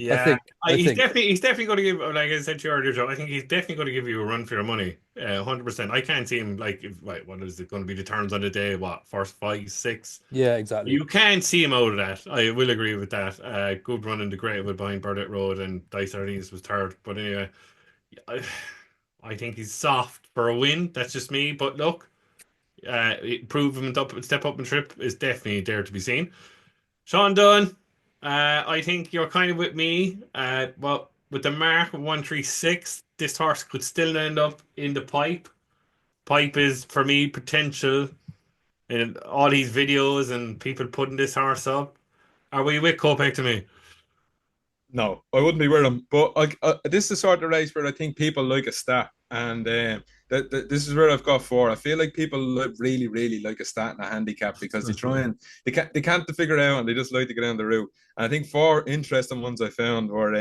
Yeah,
I
he's
think,
definitely going to give, like I said to you earlier, Joe. I think he's definitely going to give you a run for your money, 100%. I can't see him like, if, like, what is it going to be the turns on the day? What, first five, six?
yeah, exactly.
You can't see him out of that. I will agree with that. Good run in the Greatwood behind Burdett Road, and Dice Sardines was third. But anyway, I, I think he's soft for a win. That's just me. But look, improvement up, step up and trip is definitely there to be seen. Sean Dunne, I think you're kind of with me. Well, with the mark of 136, this horse could still end up in the pipe. Pipe is for me potential in all these videos and people putting this horse up. Are we with Kopek to me?
No, I wouldn't be with him. But this is the sort of race where I think people like a stat, and this is where I've got four. I feel like people really, really like a stat and a handicap because they can't figure it out and they just like to get down the route. And I think four interesting ones I found were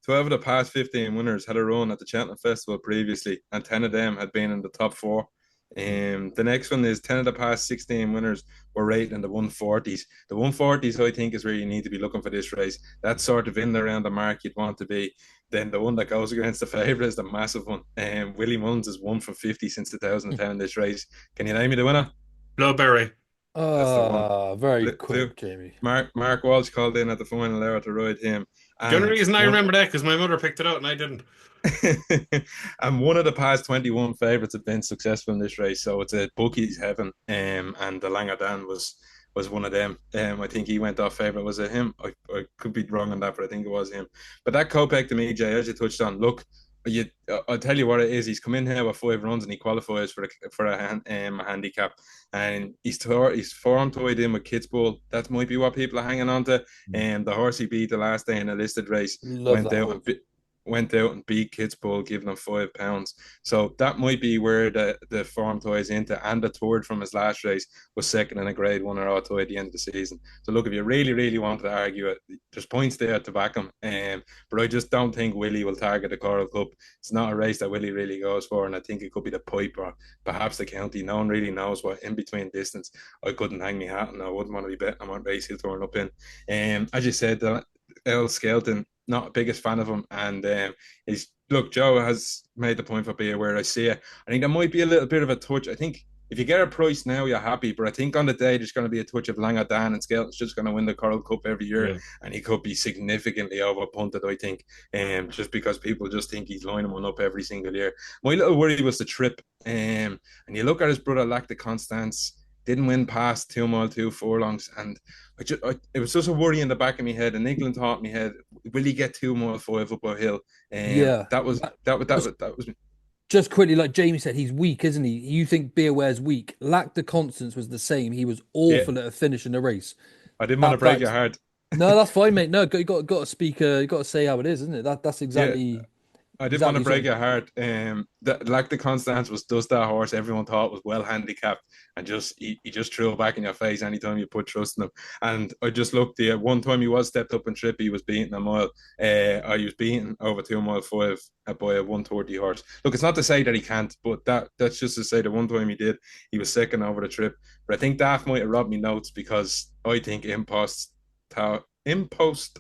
12 of the past 15 winners had a run at the Cheltenham Festival previously, and 10 of them had been in the top four. The next one is 10 of the past 16 winners were rated in the 140s. The 140s, I think, is where you need to be looking for this race. That's sort of in and around the mark you'd want to be. Then the one that goes against the favourite is the massive one. Willie Mullins is 1 from 50 since 2010 in this race. Can you name me the winner?
Blowberry.
That's the one.
Very quick, Jamie.
Mark Walsh called in at the final hour to ride him.
The only
And
reason I remember that because my mother picked it out and I didn't.
and one of the past 21 favourites have been successful in this race, so it's a bookies heaven. And the Langadan was one of them. I think he went off favourite. Was it him? I could be wrong on that, but I think it was him. But that Kopek to me, Jay, as you touched on, look, I'll tell you what it is. He's come in here with 5 runs and he qualifies for a handicap, and he's form toyed in with Kids Bowl. That might be what people are hanging on to. And the horse he beat the last day in a listed race
Love that horse.
Went out and beat Kids Bowl, giving him £5. So that might be where the form toys into. And the third from his last race was second in a Grade 1 or auto at the end of the season. So look, if you really, really wanted to argue it, there's points there to back him. But I just don't think Willie will target the Coral Cup. It's not a race that Willie really goes for, and I think it could be the Pipe or perhaps the County. No one really knows what in between distance. I couldn't hang my hat, and I wouldn't want to be betting on what race he'll turn up in. As you said, the El Skelton, not the biggest fan of him, and Joe has made the point for being where I see it. I think there might be a little bit of a touch. I think if you get a price now, you're happy, but I think on the day there's going to be a touch of Langadan, and Skelton's just going to win the Coral Cup every year, and he could be significantly over punted, I think, just because people just think he's lining one up every single year. My little worry was the trip, and you look at his brother Lactic Constance, didn't win past 2 mile 2 furlongs, and it was just a worry in the back of my head. And England thought in my head, will he get 2 mile 5 up a hill? That was
just quickly, like Jamie said, he's weak, isn't he? You think Beerware's weak? Lack the Constance was the same. He was awful at finishing the race.
I didn't want to break your heart.
No, that's fine, mate. No, you got to speak. You got to say how it is, isn't it? That's exactly.
Yeah. I didn't want to break your heart. Like the Constance was just that horse everyone thought was well handicapped, and he just threw it back in your face anytime you put trust in him. And I just looked there. One time he was stepped up and trip, he was beating a mile. He was beating over 2 mile 5 by a 130 horse. Look, it's not to say that he can't, but that's just to say that one time he did, he was second over the trip. But I think Daf might have robbed me notes because I think Impost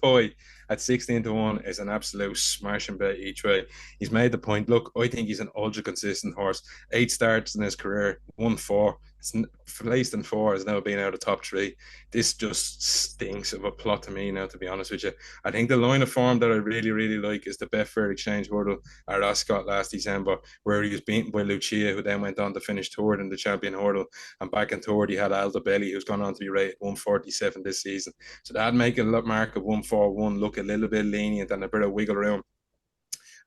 Toy at 16 to 1 is an absolute smashing bet each way. He's made the point. Look, I think he's an ultra consistent horse. 8 starts in his career, won 4. It's placed in 4, has now been out of top 3. This just stinks of a plot to me now, to be honest with you. I think the line of form that I really, really like is the Betfair Exchange Hurdle at Ascot last December, where he was beaten by Lucia, who then went on to finish third in the Champion Hurdle. And back in third, he had Aldo Belli, who's gone on to be rated 147 this season. So that'd make a mark of 141 look a little bit lenient and a bit of wiggle room.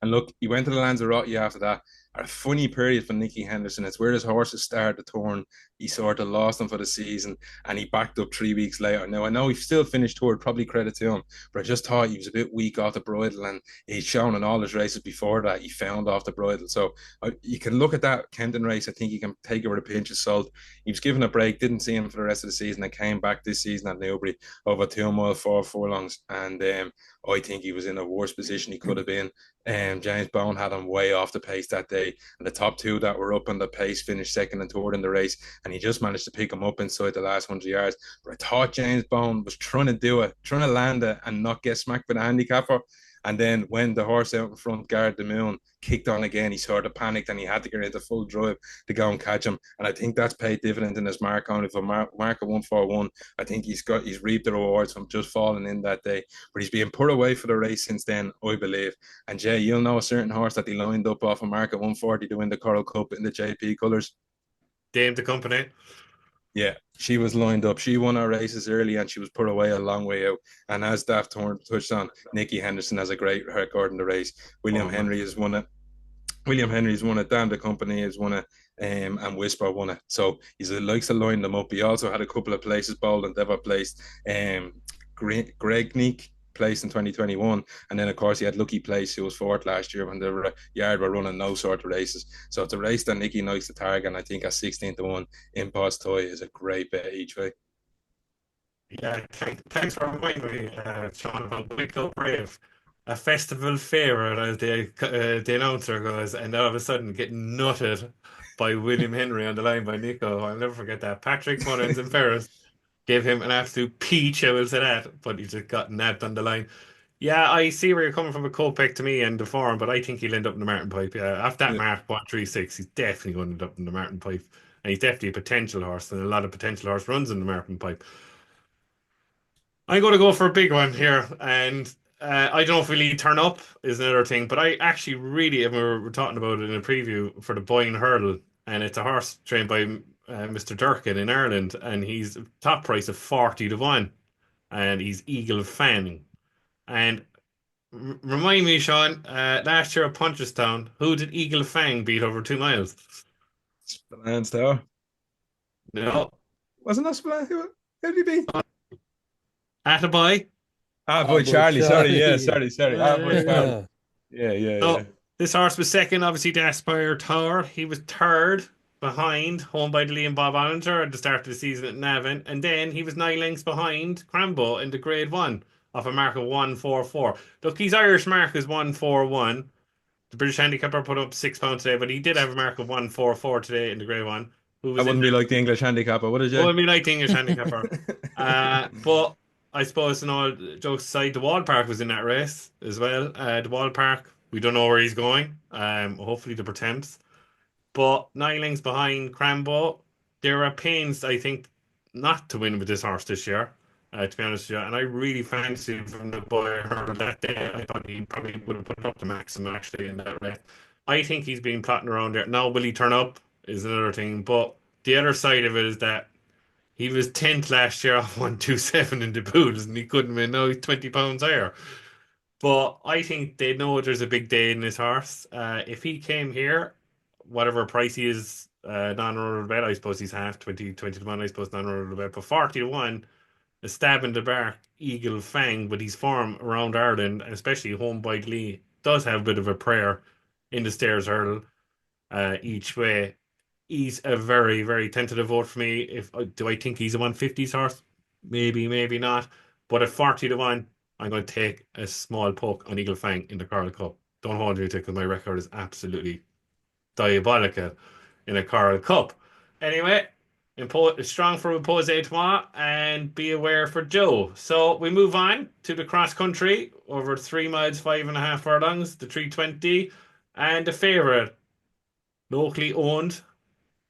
And look, he went to the Lanzarote after that. A funny period for Nicky Henderson. It's where his horses started to turn. He sort of lost him for the season, and he backed up 3 weeks later. Now, I know he still finished third, probably credit to him, but I just thought he was a bit weak off the bridle, and he's shown in all his races before that he found off the bridle. So you can look at that Kenton race. I think you can take it with a pinch of salt. He was given a break, didn't see him for the rest of the season, and came back this season at Newbury over 2 mile 4 furlongs, and I think he was in a worse position he could have been. James Bone had him way off the pace that day. day, and the top two that were up on the pace finished second and third in the race, and he just managed to pick him up inside the last 100 yards. But I thought James Bone was trying to do it, trying to land it and not get smacked by the handicapper. And then when the horse out in front, Guard the Moon, kicked on again, he sort of panicked and he had to get into full drive to go and catch him. And I think that's paid dividend in his mark on. If a mark of 141, I think he's reaped the rewards from just falling in that day. But he's being put away for the race since then, I believe. And Jay, you'll know a certain horse that he lined up off a mark at 140 to win the Coral Cup in the JP colours.
Dame the company.
Yeah, she was lined up. She won our races early and she was put away a long way out. And as Daf touched on, Nicky Henderson has a great record in the race. William Henry has won it. William Henry's won it. Damn the Company has won it. And Whisper won it. So he likes to line them up. He also had a couple of places. Bold and Devo placed. Greg Neek placed in 2021, and then of course he had Lucky Place, who was fourth last year when the yard were running no sort of races. So it's a race that Nicky likes to target, and I think at 16-1 Ante-Post toy is a great bet each way.
Yeah, thanks for reminding me, Sean, about Wicklow Brave, a festival favourite, as the announcer goes, and all of a sudden getting nutted by William Henry on the line by Nico. I'll never forget that. Patrick Mullins in Paris gave him an absolute peach, I will say that, but he just got nabbed on the line. Yeah, I see where you're coming from with Kopek to me and the form, but I think he'll end up in the Martin Pipe. Yeah, after that mark 136, he's definitely going to end up in the Martin Pipe, and he's definitely a potential horse, and a lot of potential horse runs in the Martin Pipe. I'm going to go for a big one here, and I don't know if he'll turn up is another thing, but I actually really, and we were talking about it in a preview for the Boyne Hurdle, and it's a horse trained by Mr. Durkin in Ireland, and he's top price of 40-1, and he's Eagle Fang. And remind me, Sean, last year at Punchestown, who did Eagle Fang beat over 2 miles?
Spillane Tower.
No.
Wasn't that Spillane? Who did he beat?
Attaboy.
Boy Charlie. Sorry. Sorry. Boy Charlie. Yeah.
This horse was second, obviously, to Aspire Tower. He was third behind Home by Lee and Bob Ollinger at the start of the season at Navan, and then he was 9 lengths behind Crambo in the Grade 1 off a mark of 144. Look, his Irish mark is 141. The British handicapper put up £6 today, but he did have a mark of 144 today in the Grade 1.
I wouldn't be like the English handicapper, would it, Jay?
I wouldn't be like the English handicapper. But I suppose, jokes aside, the Wall Park was in that race as well. The Wall Park, we don't know where he's going. Hopefully the Pretemps. But 9 lengths behind Crambo, there are pains, I think, not to win with this horse this year, to be honest with you. And I really fancy him from the boy I heard that day. I thought he probably would have put up the maximum actually in that race. I think he's been plotting around there. Now, will he turn up is another thing. But the other side of it is that he was 10th last year off 127 in the Boots, and he couldn't win. Now he's £20 higher. But I think they know there's a big day in this horse. If he came here, whatever price he is, non-runner bet, I suppose he's half, 20-1, I suppose, non-runner bet. But 40-1, a stab in the back, Eagle Fang, with his form around Ireland, and especially Home by Lee, does have a bit of a prayer in the Stairs Hurdle each way. He's a very, very tentative vote for me. Do I think he's a 150s horse? Maybe, maybe not. But at 40-1, I'm going to take a small poke on Eagle Fang in the Coral Cup. Don't hold me to it, because my record is absolutely diabolical in a Coral Cup. Anyway, strong for Impose Etoile, and be aware for Joe. So we move on to the cross country over 3 miles, 5.5 furlongs, the 320, and the favourite, locally owned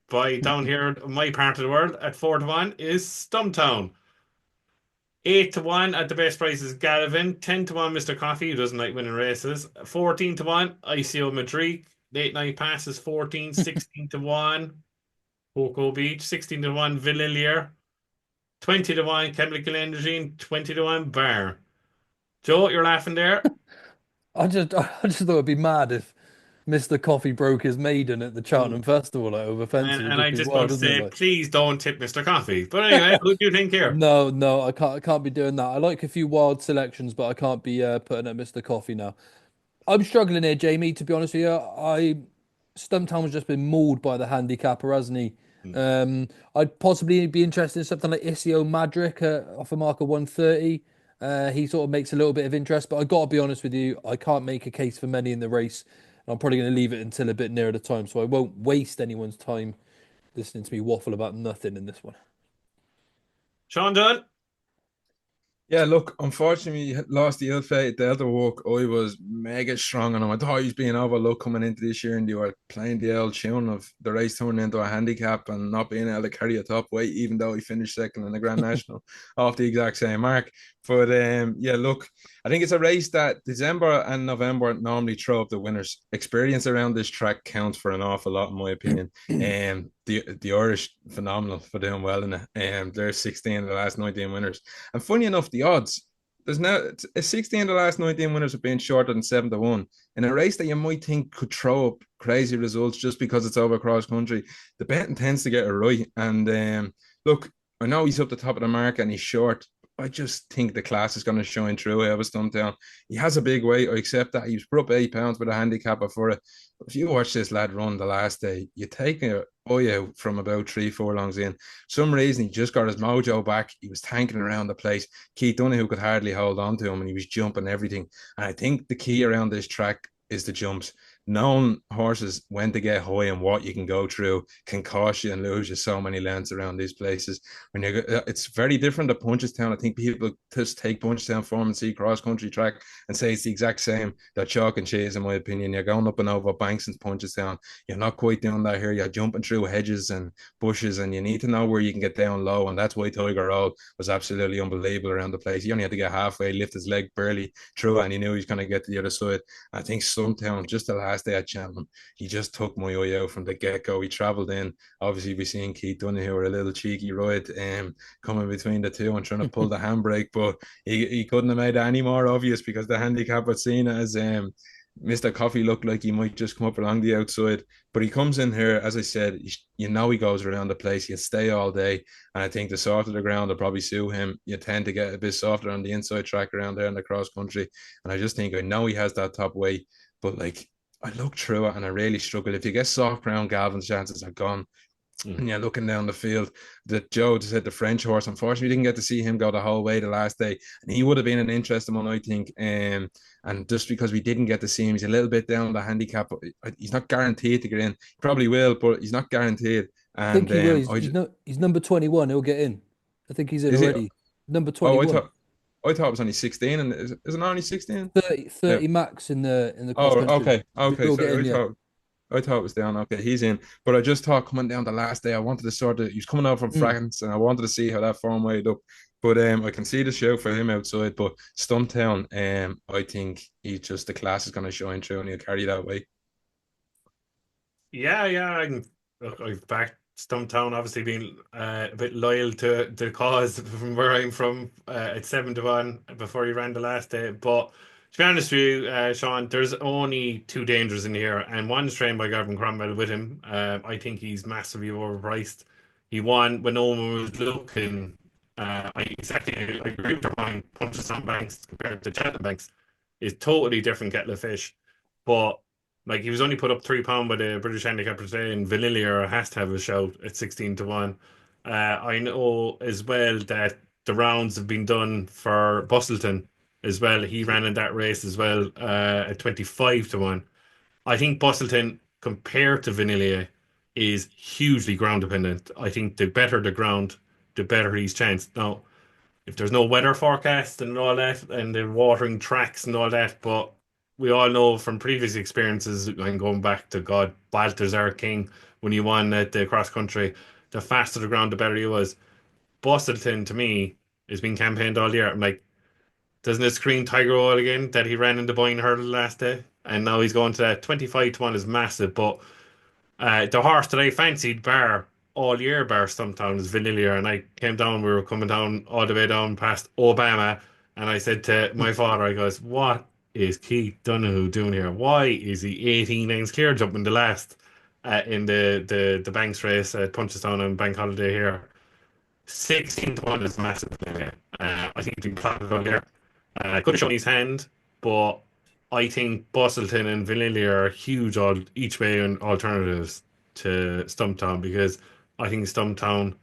by down here in my part of the world at 4-1 is Stumptown. 8-1 at the best price is Galvin. 10-1 Mr. Coffee, who doesn't like winning races. 14-1 ICO Madrid. Late night passes 14. 16-1 Cocoa Beach. 16-1 Villilier. 20-1 Chemical Energy. 20-1 Bar. Joe, you're laughing there.
I just thought it'd be mad if Mr. Coffee broke his maiden at the Cheltenham Festival over fencing.
And I just want to say, please don't tip Mr. Coffee. But anyway, who do you think here?
No, I can't be doing that. I like a few wild selections, but I can't be putting at Mr. Coffee now. I'm struggling here, Jamie, to be honest with you. Stumptown has just been mauled by the handicapper, hasn't he? I'd possibly be interested in something like Isio Madrick off a mark of 130. He sort of makes a little bit of interest, but I got to be honest with you, I can't make a case for many in the race. I'm probably going to leave it until a bit nearer the time, so I won't waste anyone's time listening to me waffle about nothing in this one.
Sean Dunne.
Yeah, look, unfortunately, he lost the ill-fated Delta walk. I was mega strong on him. I thought he was being overlooked coming into this year, and they were playing the old tune of the race turning into a handicap and not being able to carry a top weight, even though he finished second in the Grand National off the exact same mark. But yeah, look, I think it's a race that December and November normally throw up the winners. Experience around this track counts for an awful lot, in my opinion. The Irish phenomenal for doing well in it. They're 16 of the last 19 winners. And funny enough, the odds, there's now 16 of the last 19 winners have been shorter than 7-1. In a race that you might think could throw up crazy results just because it's over cross country, the betting tends to get it right. And look, I know he's up the top of the mark and he's short. I just think the class is going to shine through out of Stumptown. He has a big weight. I accept that. He was put up £8 with a handicap for it. But if you watch this lad run the last day, you take a eye out from about 3 furlongs in. For some reason, he just got his mojo back. He was tanking around the place. Keith Donoghue could hardly hold on to him, and he was jumping everything. And I think the key around this track is the jumps. Knowing horses when to get high and what you can go through can cost you and lose you so many lengths around these places. When you, it's very different to Punchestown. I think people just take Punchestown form and see cross country track and say it's the exact same. They're chalk and cheese, in my opinion. You're going up and over banks and Punchestown. You're not quite doing that here. You're jumping through hedges and bushes, and you need to know where you can get down low. And that's why Tiger Road was absolutely unbelievable around the place. He only had to get halfway, lift his leg barely through it, and he knew he was going to get to the other side. I think Stumptown, just the last day at Cheltenham, he just took my eye out from the get-go. He travelled in. Obviously, we seen Keith Donoghue were a little cheeky ride coming between the two and trying to pull the handbrake, but he couldn't have made it any more obvious because the handicap had seen it as Mr. Coffee looked like he might just come up along the outside. But he comes in here, as I said, you know he goes around the place. He'll stay all day. And I think the softer the ground will probably suit him. You tend to get a bit softer on the inside track around there in the cross country. And I just think, I know he has that top weight, but like, I look through it and I really struggle. If you get soft ground, Galvin's chances are gone. And you're looking down the field, that Joe said the French horse. Unfortunately, we didn't get to see him go the whole way the last day, and he would have been an interesting one, I think. And just because we didn't get to see him, he's a little bit down the handicap. He's not guaranteed to get in. He probably will, but he's not guaranteed.
I think
And
he will. He's number 21. He'll get in. I think he's in
is he?
already. Number
Oh,
21.
I thought it was only 16, and isn't it only 16?
30
Yeah.
max in the cross
Oh,
country.
okay.
He'll
So
get in, yeah.
I thought it was down. Okay, he's in. But I just thought coming down the last day, I wanted to sort of, he's coming out from
Mm.
France, and I wanted to see how that form weighed up. But I can see the show for him outside. But Stumptown, I think he just, the class is going to shine through, and he'll carry that weight.
Yeah. I've backed Stumptown, obviously being a bit loyal to the cause from where I'm from at 7-1 before he ran the last day. But to be honest with you, Sean, there's only two dangers in here, and one's trained by Gavin Cromwell with him. I think he's massively overpriced. He won when no one was looking. I agree with your point. Punches on banks compared to Cheltenham banks is totally different kettle of fish. But like he was only put up £3 by the British handicapper today, and Vanillier has to have a shout at 16-1. I know as well that the rounds have been done for Bustleton as well. He ran in that race as well at 25-1. I think Bustleton compared to Vanillier is hugely ground dependent. I think the better the ground, the better his chance. Now, if there's no weather forecast and all that, and the watering tracks and all that, but we all know from previous experiences, and going back to God, Balthazar King, when he won at the cross country, the faster the ground, the better he was. Bustleton, to me, has been campaigned all year. I'm like, doesn't it scream Tiger Oil again that he ran in the Boyne Hurdle last day? And now he's going to that 25-1 is massive, but the horse that I fancied bar all year bar Stumptown is Vanillier, and I came down. We were coming down all the way down past Obama, and I said to my father, I goes, "What is Keith Donoghue doing here? Why is he 18 lengths clear jumping the last in the Banks race at Punchestown on Bank Holiday here? 16-1 is massive. I think he plotted on there. Could have shown his hand, but I think Bustleton and Vanillier are huge each way and alternatives to Stumptown because I think Stumptown.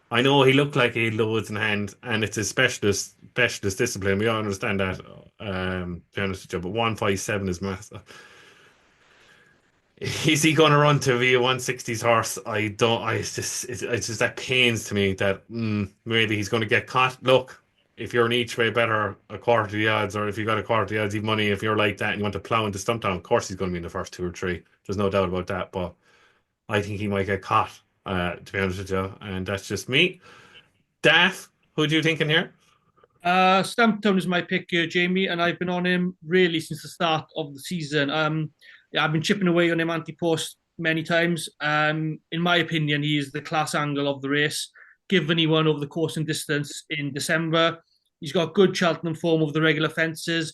I know he looked like he had loads in hand, and it's a specialist discipline. We all understand that. To be honest with you, but 157 is massive. Is he going to run to be a 160s horse? I don't. It's just that pains to me that maybe he's going to get caught. Look, if you're an each way better a quarter of the odds, or if you got a quarter of the odds, even money, if you're like that and you want to plow into Stumptown, of course he's going to be in the first two or three. There's no doubt about that. But I think he might get caught, to be honest with you, and that's just me. Daff, who do you think in here?
Stumptown is my pick here, Jamie, and I've been on him really since the start of the season. Yeah, I've been chipping away on him Ante-Post many times. In my opinion, he is the class angle of the race, given he won over the course and distance in December. He's got good Cheltenham form over the regular fences,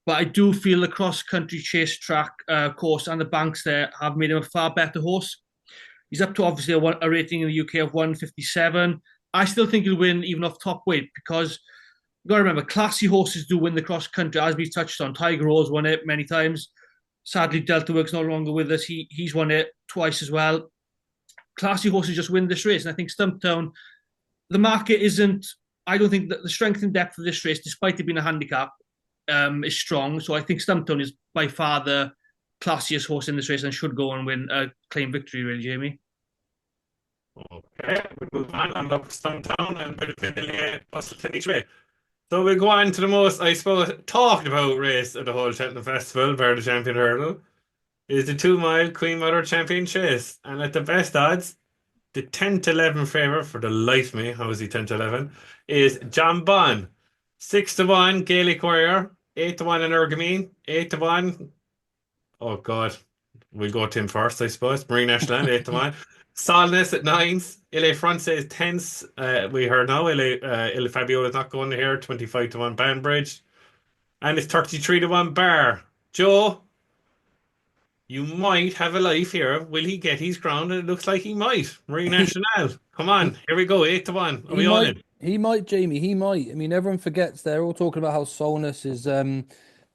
but I do feel the cross-country chase track course and the banks there have made him a far better horse. He's up to obviously a rating in the UK of 157. I still think he'll win even off top weight because you've got to remember, classy horses do win the cross country, as we've touched on. Tiger Rose won it many times. Sadly, Delta Work's no longer with us. He's won it twice as well. Classy horses just win this race. And I think Stumptown, the market isn't, I don't think that the strength and depth of this race, despite it being a handicap, is strong. So I think Stumptown is by far the classiest horse in this race and should go and win a claim victory, really, Jamie.
Okay, we move on. I'm up Stumptown and put it in the bus to each way. So we go on to the most, I suppose, talked about race of the whole Cheltenham Festival, Bear the Champion Hurdle, is the 2 mile Queen Mother Champion Chase. And at the best odds, the 10 to 11 favourite, for the life of me, how is he 10 to 11, is John Bunn. 6 to 1, Gaelic Warrior. 8 to 1 in Ergamine. 8 to 1, oh God, we'll go to him first, I suppose. Marine National, 8 to 1. Solness at 9s. LA France is 10s. We heard now. LA Fabiola is not going here. 25 to 1 Banbridge. And it's 33 to 1 Bar. Joe, you might have a life here. Will he get his ground? And it looks like he might. Marine National. Come on. Here we go. 8 to 1. Are we on it?
He might, Jamie. He might. I mean, everyone forgets they're all talking about how Solness is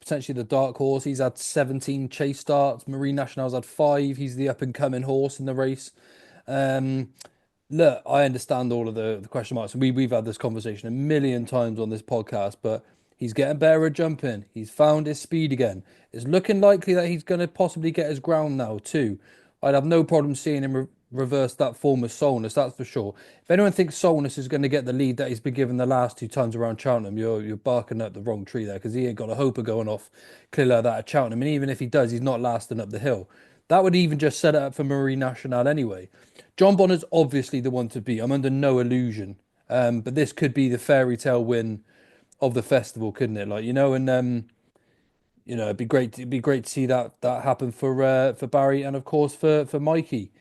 potentially the dark horse. He's had 17 chase starts. Marine National's had 5. He's the up and coming horse in the race. Look, I understand all of the question marks. We've had this conversation a million times on this podcast, but he's getting better at jumping. He's found his speed again. It's looking likely that he's going to possibly get his ground now too. I'd have no problem seeing him reverse that form of Solness, that's for sure. If anyone thinks Solness is going to get the lead that he's been given the last 2 times around Cheltenham, you're barking up the wrong tree there because he ain't got a hope of going off clearly like that at Cheltenham. And even if he does, he's not lasting up the hill. That would even just set it up for Marine National anyway. John Bonner's obviously the one to beat. I'm under no illusion. But this could be the fairy tale win of the festival, couldn't it? Like, and it'd be great. It'd be great to see that happen for Barry and of course for Mikey.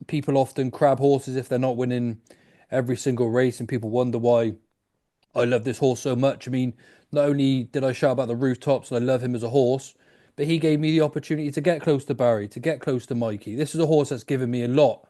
People often crab horses if they're not winning every single race, and people wonder why I love this horse so much. I mean, not only did I shout about the rooftops and I love him as a horse, but he gave me the opportunity to get close to Barry, to get close to Mikey. This is a horse that's given me a lot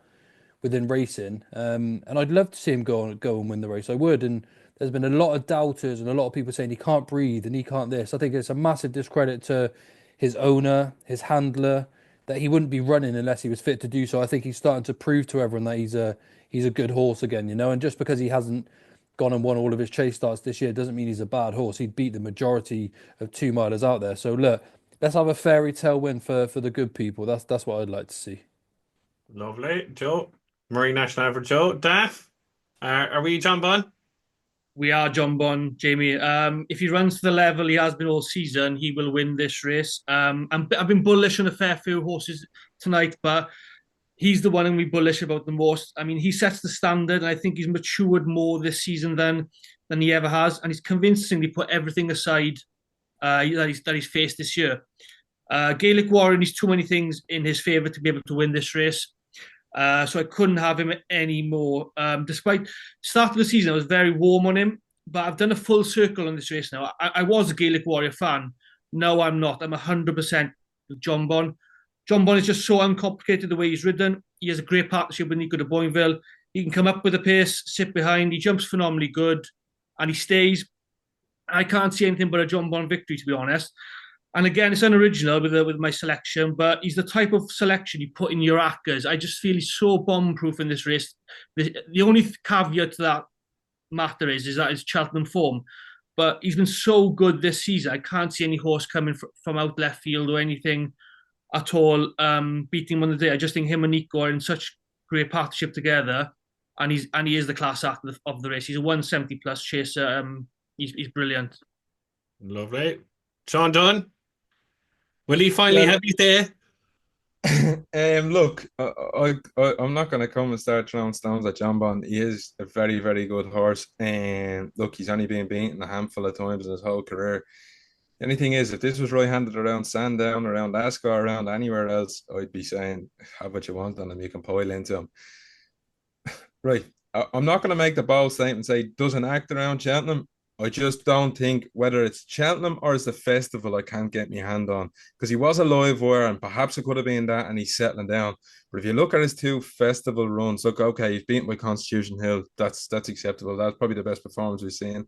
within racing, and I'd love to see him go and win the race. I would, and there's been a lot of doubters and a lot of people saying he can't breathe and he can't this. I think it's a massive discredit to his owner, his handler, that he wouldn't be running unless he was fit to do so. I think he's starting to prove to everyone that he's a good horse again, and just because he hasn't gone and won all of his chase starts this year doesn't mean he's a bad horse. He'd beat the majority of 2 milers out there. So look, let's have a fairy tale win for the good people. That's what I'd like to see.
Lovely. Joe. Marine National for Joe. Daff, are we John Bunn?
We are John Bonn, Jamie. If he runs to the level he has been all season, he will win this race. I've been bullish on a fair few horses tonight, but he's the one I'm really bullish about the most. I mean, he sets the standard, and I think he's matured more this season than he ever has, and he's convincingly put everything aside that he's faced this year. Gaelic Warren, he's too many things in his favour to be able to win this race. So I couldn't have him anymore. Despite the start of the season, I was very warm on him, but I've done a full circle on this race now. I was a Gaelic Warrior fan. No, I'm not. I'm 100% with John Bonn. John Bonn is just so uncomplicated the way he's ridden. He has a great partnership with Nico de Boinville. He can come up with a pace, sit behind. He jumps phenomenally good, and he stays. I can't see anything but a John Bonn victory, to be honest. And again, it's unoriginal with my selection, but he's the type of selection you put in your ACCAs. I just feel he's so bomb-proof in this race. The only caveat to that matter is that his Cheltenham form. But he's been so good this season. I can't see any horse coming from out left field or anything at all beating him on the day. I just think him and Nico are in such great partnership together, and he is the class act of the race. He's a 170 plus chaser. He's brilliant.
Lovely. Sean Dunne, will he finally
Well,
have his day?
look, I'm not going to come and start throwing stones at John Bond. He is a very, very good horse. And look, he's only been beaten a handful of times in his whole career. The only thing is, if this was right-handed around Sandown, around Ascot, around anywhere else, I'd be saying, have what you want on him. You can pile into him. Right. I'm not going to make the bold statement and say doesn't act around Cheltenham. I just don't think whether it's Cheltenham or it's the festival I can't get my hand on because he was a live wire and perhaps it could have been that and he's settling down. But if you look at his two festival runs, look, okay, he's beaten by Constitution Hill. That's acceptable. That's probably the best performance we've seen.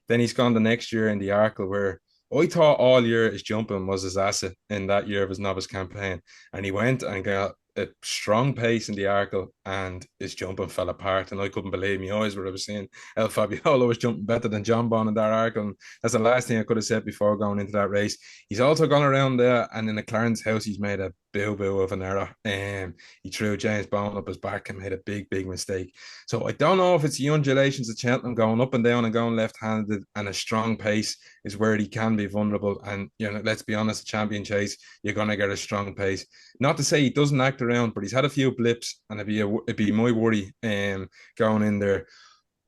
Then he's gone the next year in the Arkle where I thought all year his jumping was his asset in that year of his novice campaign. And he went and got a strong pace in the Arkle and his jumping fell apart. And I couldn't believe my eyes what I was seeing. El Fabiolo was jumping better than John Bon in that Arkle. And that's the last thing I could have said before going into that race. He's also gone around there and in the Clarence house, he's made a boo of an error. He threw James Bone up his back and made a big mistake. So I don't know if it's the undulations of Cheltenham going up and down and going left-handed and a strong pace is where he can be vulnerable. And, you know, let's be honest, a champion chase, you're going to get a strong pace. Not to say he doesn't act around, but he's had a few blips and it'd be my worry going in there.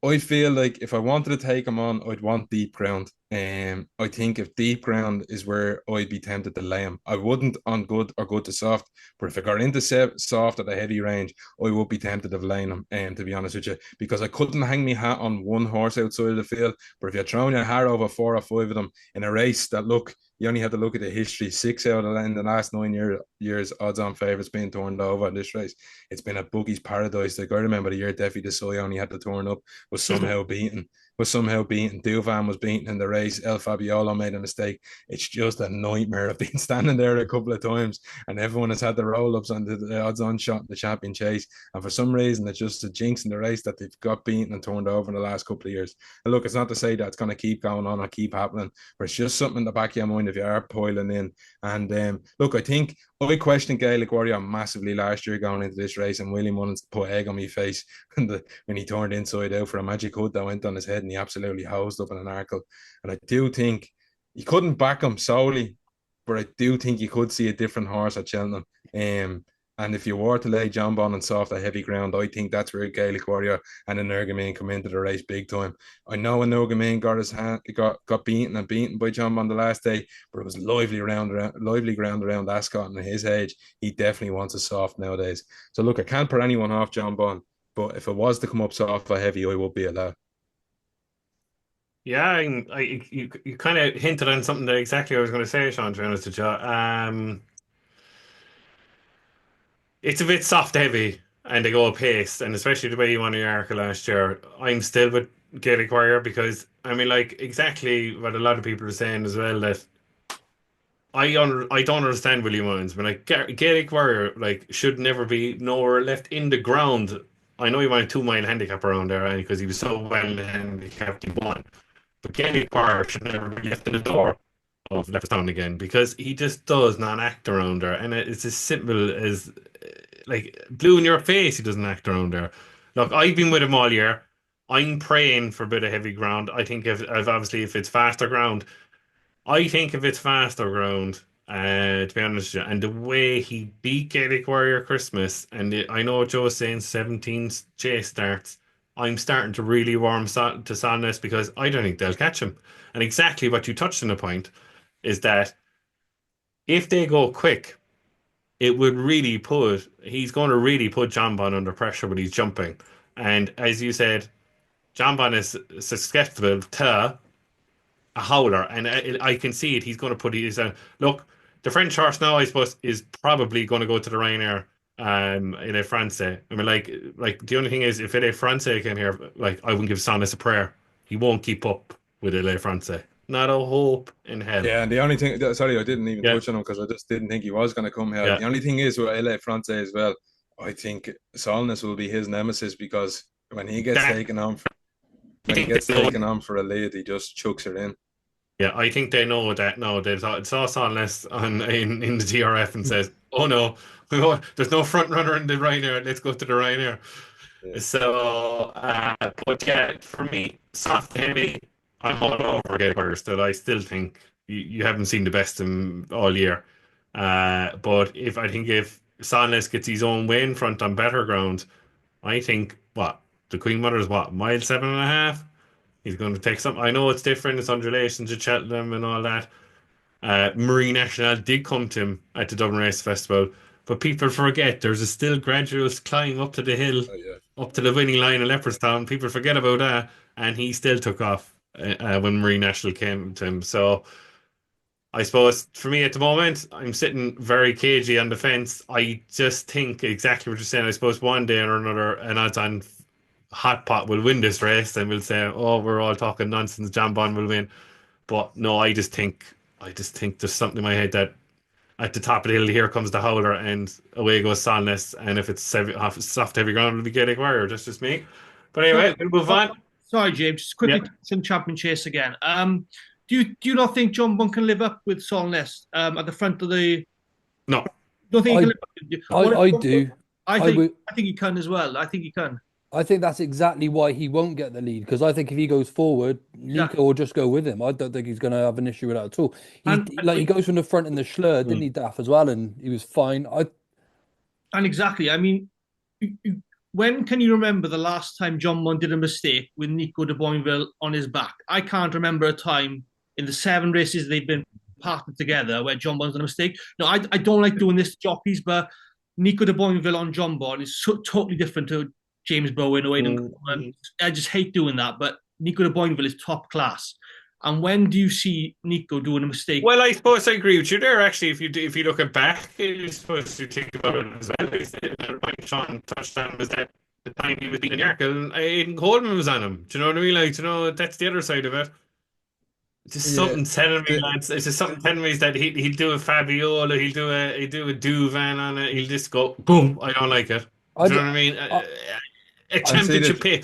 I feel like if I wanted to take him on, I'd want deep ground. I think if deep ground is where I'd be tempted to lay him. I wouldn't on good or good to soft, but if I got into soft at a heavy range, I would be tempted of laying him. To be honest with you, because I couldn't hang my hat on one horse outside of the field. But if you're throwing your hat over 4 or 5 of them in a race that look, you only have to look at the history. 6 out of in the last 9 years, odds-on favourites being turned over in this race. It's been a boogie's paradise. Like I remember the year Defi Desai only had to turn up, was somehow beaten. Duvan was beaten in the race. El Fabiolo made a mistake. It's just a nightmare. I've been standing there a couple of times and everyone has had the roll-ups on the odds-on shot in the champion chase. And for some reason, it's just a jinx in the race that they've got beaten and turned over in the last couple of years. And look, it's not to say that it's going to keep going on or keep happening, but it's just something in the back of your mind if you are piling in. And look, I questioned Gaelic Warrior massively last year going into this race, and William Mullins put egg on my face when he turned inside out for a magic hood that went on his head and he absolutely hosed up in an Arkle. And I do think you couldn't back him solely, but I do think you could see a different horse at Cheltenham. And if you were to lay John Bon and soft at heavy ground, I think that's where Gaelic Warrior and Energumen come into the race big time. I know Energumen got beaten by John Bon the last day, but it was lively ground around Ascot and his age. He definitely wants a soft nowadays. So look, I can't put anyone off John Bon, but if it was to come up soft or heavy, I would be allowed.
Yeah, you kind of hinted on something that exactly I was going to say, Sean, to be honest with you. It's a bit soft heavy and they go pace, and especially the way you won the Arca last year. I'm still with Gaelic Warrior because I mean, like exactly what a lot of people are saying as well that I don't understand William Owens, but like Gaelic Warrior like should never be nowhere left in the ground. I know he won a 2 mile handicap around there because he was so well handicapped he won, but Gaelic Warrior should never be left in the door of Leopardstown again because he just does not act around there, and it's as simple as like blue in your face. He doesn't act around there. Look, I've been with him all year. I'm praying for a bit of heavy ground. I think if obviously if it's faster ground, I think if it's faster ground. To be honest, with you, and the way he beat Gaelic Warrior Christmas, and I know Joe was saying 17 chase starts. I'm starting to really warm to Sandness because I don't think they'll catch him. And exactly what you touched on the point is that if they go quick, he's going to really put John Bon under pressure when he's jumping. And as you said, John Bon is susceptible to a howler, and I can see it. He's going to put his look. The French horse now, I suppose, is probably going to go to the Ryanair in a France. I mean, like the only thing is, if a France came here, like I wouldn't give Sonis a prayer. He won't keep up with a France. Not a hope in hell.
Yeah, and the only thing, sorry, I didn't even
Yeah,
touch on him because I just didn't think he was going to come here.
yeah.
The only thing is with LA France as well, I think Solness will be his nemesis because when he gets
That
taken on
I
when he
think
gets
they know.
taken on for a lead, he just chucks it in.
Yeah, I think they know that now. They saw Sonless in the TRF and says, "Oh no, there's no front runner in the Ryanair. Let's go to the Ryanair."
Yeah.
So, but yeah, for me, soft heavy, I'm all over Gateway still. I still think you haven't seen the best of him all year. But if Sonless gets his own way in front on better ground, I think the Queen Mother's mile 7.5. He's going to take some. I know it's different. It's undulations at Cheltenham and all that. Marine National did come to him at the Dublin Race Festival, but people forget there's a still gradual climb up to the hill,
Oh, yeah.
up to the winning line of Leopardstown. People forget about that, and he still took off when Marine National came to him. So I suppose for me at the moment, I'm sitting very cagey on the fence. I just think exactly what you're saying. I suppose one day or another, an odds-on hot pot will win this race, and we'll say, "Oh, we're all talking nonsense. John Bond will win." But no, I just think there's something in my head that at the top of the hill, here comes the howler, and away goes Sonless. And if it's soft, heavy ground, it'll be Gaelic Warrior. That's just me. But anyway,
Sorry,
we'll move on.
sorry, James. Just
Yeah,
quickly some champion chase again. Do you not think John Bunn can live up with Solness at the front of the?
no,
Don't think he can
I
live up.
I do.
I
I
think
would.
I think he can as well. I think he can.
I think that's exactly why he won't get the lead because I think if he goes forward, Nico
Exactly.
will just go with him. I don't think he's going to have an issue with that at all. He
And
like he goes from the front in the Schlur, didn't he, Daff as well, and he was fine.
and exactly. I mean, when can you remember the last time John Munn did a mistake with Nico de Boinville on his back? I can't remember a time in the 7 races they've been partnered together where John Bonn's done a mistake. No, I don't like doing this to jockeys, but Nico de Boinville on John Bonn is totally different to James Bowen or Aidan Coleman. I just hate doing that, but Nico de Boinville is top class. And when do you see Nico doing a mistake?
well, I suppose I agree with you there. Actually, if you look at back, you're supposed to think about it as well. The point Sean touched on was that the time he was beating Yarkle, Aidan Coleman was on him. Do you know what I mean? Like, do you know, that's the other side of it. Just
Yeah.
something telling me,
The,
lads. It's just something telling me is that he'll do a Fabiola, he'll do a Duvan on it. He'll just go boom. I don't like it.
I,
Do you
d-
know what I mean?
I,
A
and see
championship pay.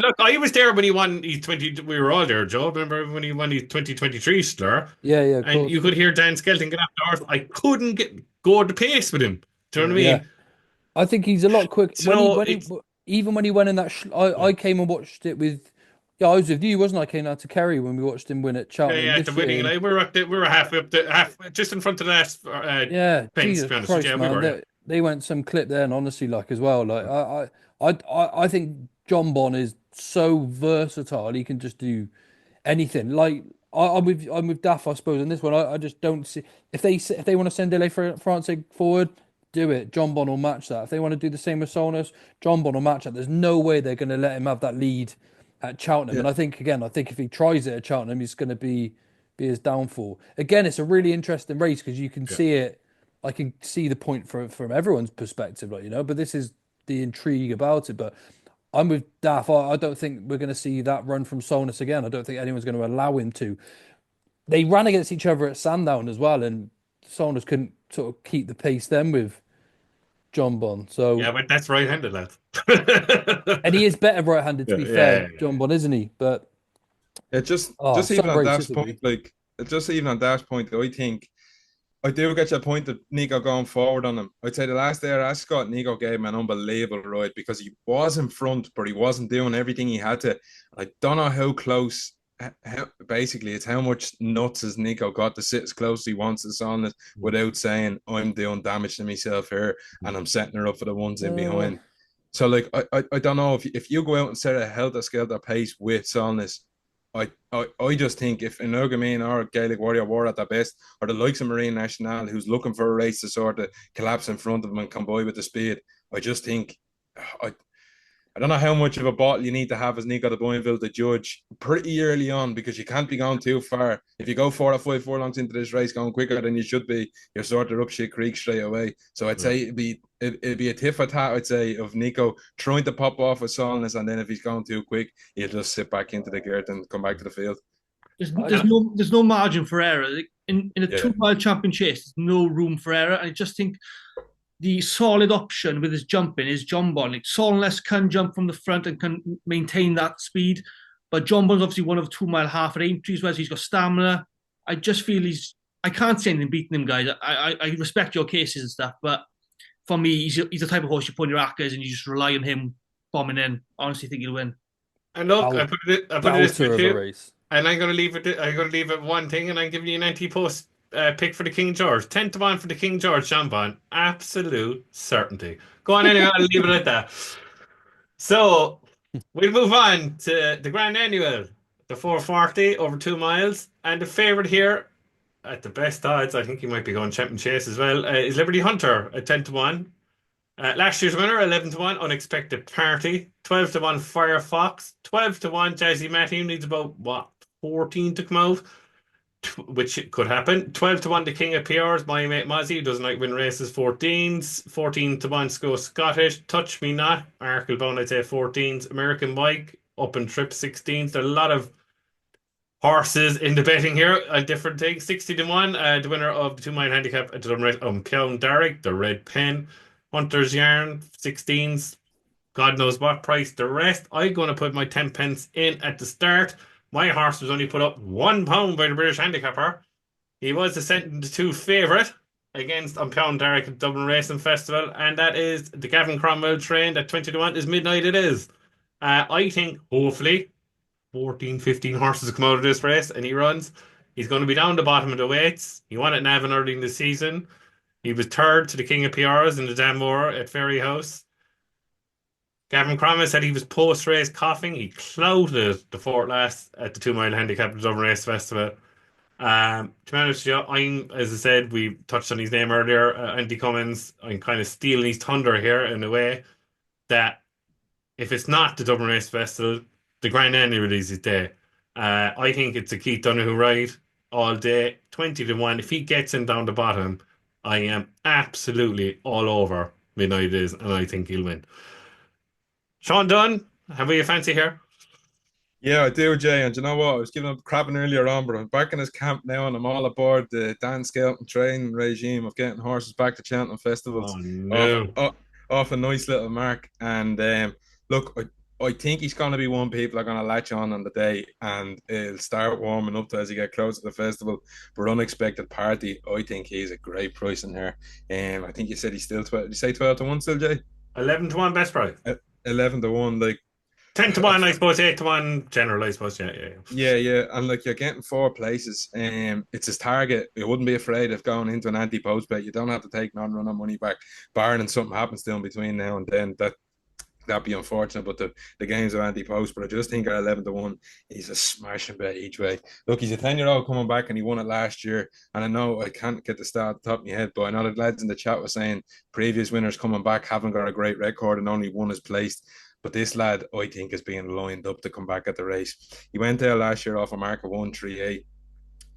Look. I was there when he won his 20. We were all there, Joe. Remember when he won his 2023 slur?
yeah, yeah, of
And
course.
you could hear Dan Skelton get off the horse. I couldn't go at the pace with him. Do you know what I
Yeah,
mean?
I think he's a lot quick
So
when he
it's
even when he went in that.
yeah,
I came and watched it with. Yeah, I was with you, wasn't I? I came down to Kerry when we watched him win at Cheltenham
at the
this year,
winning
and
line. We were halfway up half just in front of the last
yeah,
fence. To
Jesus
be honest with you,
Christ,
yeah, we
man,
were. Yeah.
they went some clip there, and honestly, like as well, like I think John Bon is so versatile. He can just do anything. Like I'm with Daff, I suppose. In this one, I just don't see if they want to send Dele France forward, do it. John Bon will match that. If they want to do the same with Solness, John Bon will match that. There's no way they're going to let him have that lead at Cheltenham.
yeah.
And I think if he tries it at Cheltenham, he's going to be his downfall. Again, it's a really interesting race because you can
Yeah.
see it. I can see the point from everyone's perspective, like but this is the intrigue about it. But I'm with Daff. I don't think we're going to see that run from Solness again. I don't think anyone's going to allow him to. They ran against each other at Sandown as well, and Solness couldn't sort of keep the pace then with John Bon.
Yeah,
So,
but that's right-handed, lad.
and he is better right-handed, to
Yeah,
be fair,
yeah,
John Bon, isn't he? But
It just
oh,
just even
some
on Daft's
races will
point,
be.
like just even on Daft's point, I think I do get your point that Nico going forward on him. I'd say the last day at Ascot, Nico gave him an unbelievable ride because he was in front, but he wasn't doing everything he had to. I don't know how close. Basically, it's how much nuts has Nico got to sit as close as he wants as on it without saying I'm doing damage to myself here and I'm setting her up for the ones in
Uh,
behind. So, like, I don't know if you go out and set a helter skelter pace with Solness. I just think if Inogamin or Gaelic Warrior were at their best, or the likes of Marine National, who's looking for a race to sort of collapse in front of them and come by with the speed, I just think I I don't know how much of a bottle you need to have as Nico de Boinville to judge pretty early on because you can't be going too far. If you go 4 or 5 furlongs into this race going quicker than you should be, you're sort of up shit creek straight away. So I'd say it'd be a tiff for tat, I'd say, of Nico trying to pop off with Solness, and then if he's going too quick, he'll just sit back into the gear and come back to the field.
I,
There's no margin for error in a
Yeah.
2 mile champion chase. There's no room for error. I just think the solid option with his jumping is John Bon. Like Solness can jump from the front and can maintain that speed. But John Bunn's obviously one of 2 mile half at Aintree as well, so he's got stamina. I just feel I can't say anything beating him, guys. I respect your cases and stuff, but for me, he's the type of horse you put in your ACCAs and you just rely on him bombing in. I honestly think he'll win.
And look, I put it this way
Belter of a
too,
race.
and I'm going to leave it. I'm going to leave it one thing, and I'm giving you an Ante-Post pick for the King George. 10-1 for the King George, Sean Dunne. Absolute certainty. Go on anyway. I'll leave it at that. So we'll move on to the Grand Annual, the 440 over 2 miles, and the favourite here at the best odds. I think he might be going Champion Chase as well. Is Liberty Hunter at 10-1. Last year's winner, 11-1, Unexpected Party. 12-1, Firefox. 12-1, Jazzy Matty, needs about, 14 to come out, which could happen. 12-1, The King of PRs, my mate Mozzie, who doesn't like win races, 14s. 14-1, Sco Scottish. Touch Me Not, Arklebone, I'd say 14s. American Mike, Up and Trip, 16s. There are a lot of horses in the betting here, a different thing. 60-1, the winner of the 2 mile handicap at the Clown Derrick, the Red Pen. Hunter's Yarn, 16s, God knows what price. The rest, I'm going to put my 10 pence in at the start. My horse was only put up £1 by the British handicapper. He was the second to 2 favourite against Pound Derrick at Dublin Racing Festival, and that is the Gavin Cromwell trained at 20-1 is Midnight It Is. I think, hopefully, 14, 15 horses come out of this race, and he runs. He's going to be down the bottom of the weights. He won at Navan early in the season. He was third to the King of PRs in the Danmore at Ferry House. Gavin Cromwell said he was post-race coughing. He clouted the fourth last at the 2 mile handicap at the Dublin Race Festival. To be honest, as I said, we touched on his name earlier, Andy Cummins. I'm kind of stealing his thunder here in a way that if it's not the Dublin Race Festival, the Grand Annual is his day. I think it's a Keith Donoghue ride all day, 20-1. If he gets him down the bottom, I am absolutely all over Midnight It Is, and I think he'll win. Sean Dunne, have we a fancy here?
Yeah, I do, Jay. And you know what? I was giving up crapping earlier on, but I'm back in his camp now, and I'm all aboard the Dan Skelton training regime of getting horses back to Cheltenham festivals
Oh
off,
no.
off a nice little mark. And look, I think he's going to be one people are going to latch on the day, and it'll start warming up to as you get closer to the festival. But Unexpected Party, I think he's a great price in here. I think you said he's still 12. Did you say 12-1 still, Jay?
11-1 best price.
11-1, like
10-1, I suppose. 8-1 general, I suppose.
Yeah, and like you're getting 4 places. It's his target. You wouldn't be afraid of going into an Ante-Post bet. You don't have to take non-runner money back, barring something happens to him between now and then. That'd be unfortunate, but the games are Ante-Post. But I just think at 11-1, he's a smashing bet each way. Look, he's a 10-year-old coming back, and he won it last year. And I know I can't get the start at the top of my head, but I know the lads in the chat were saying previous winners coming back haven't got a great record, and only one is placed. But this lad, I think, is being lined up to come back at the race. He went there last year off a mark of 138,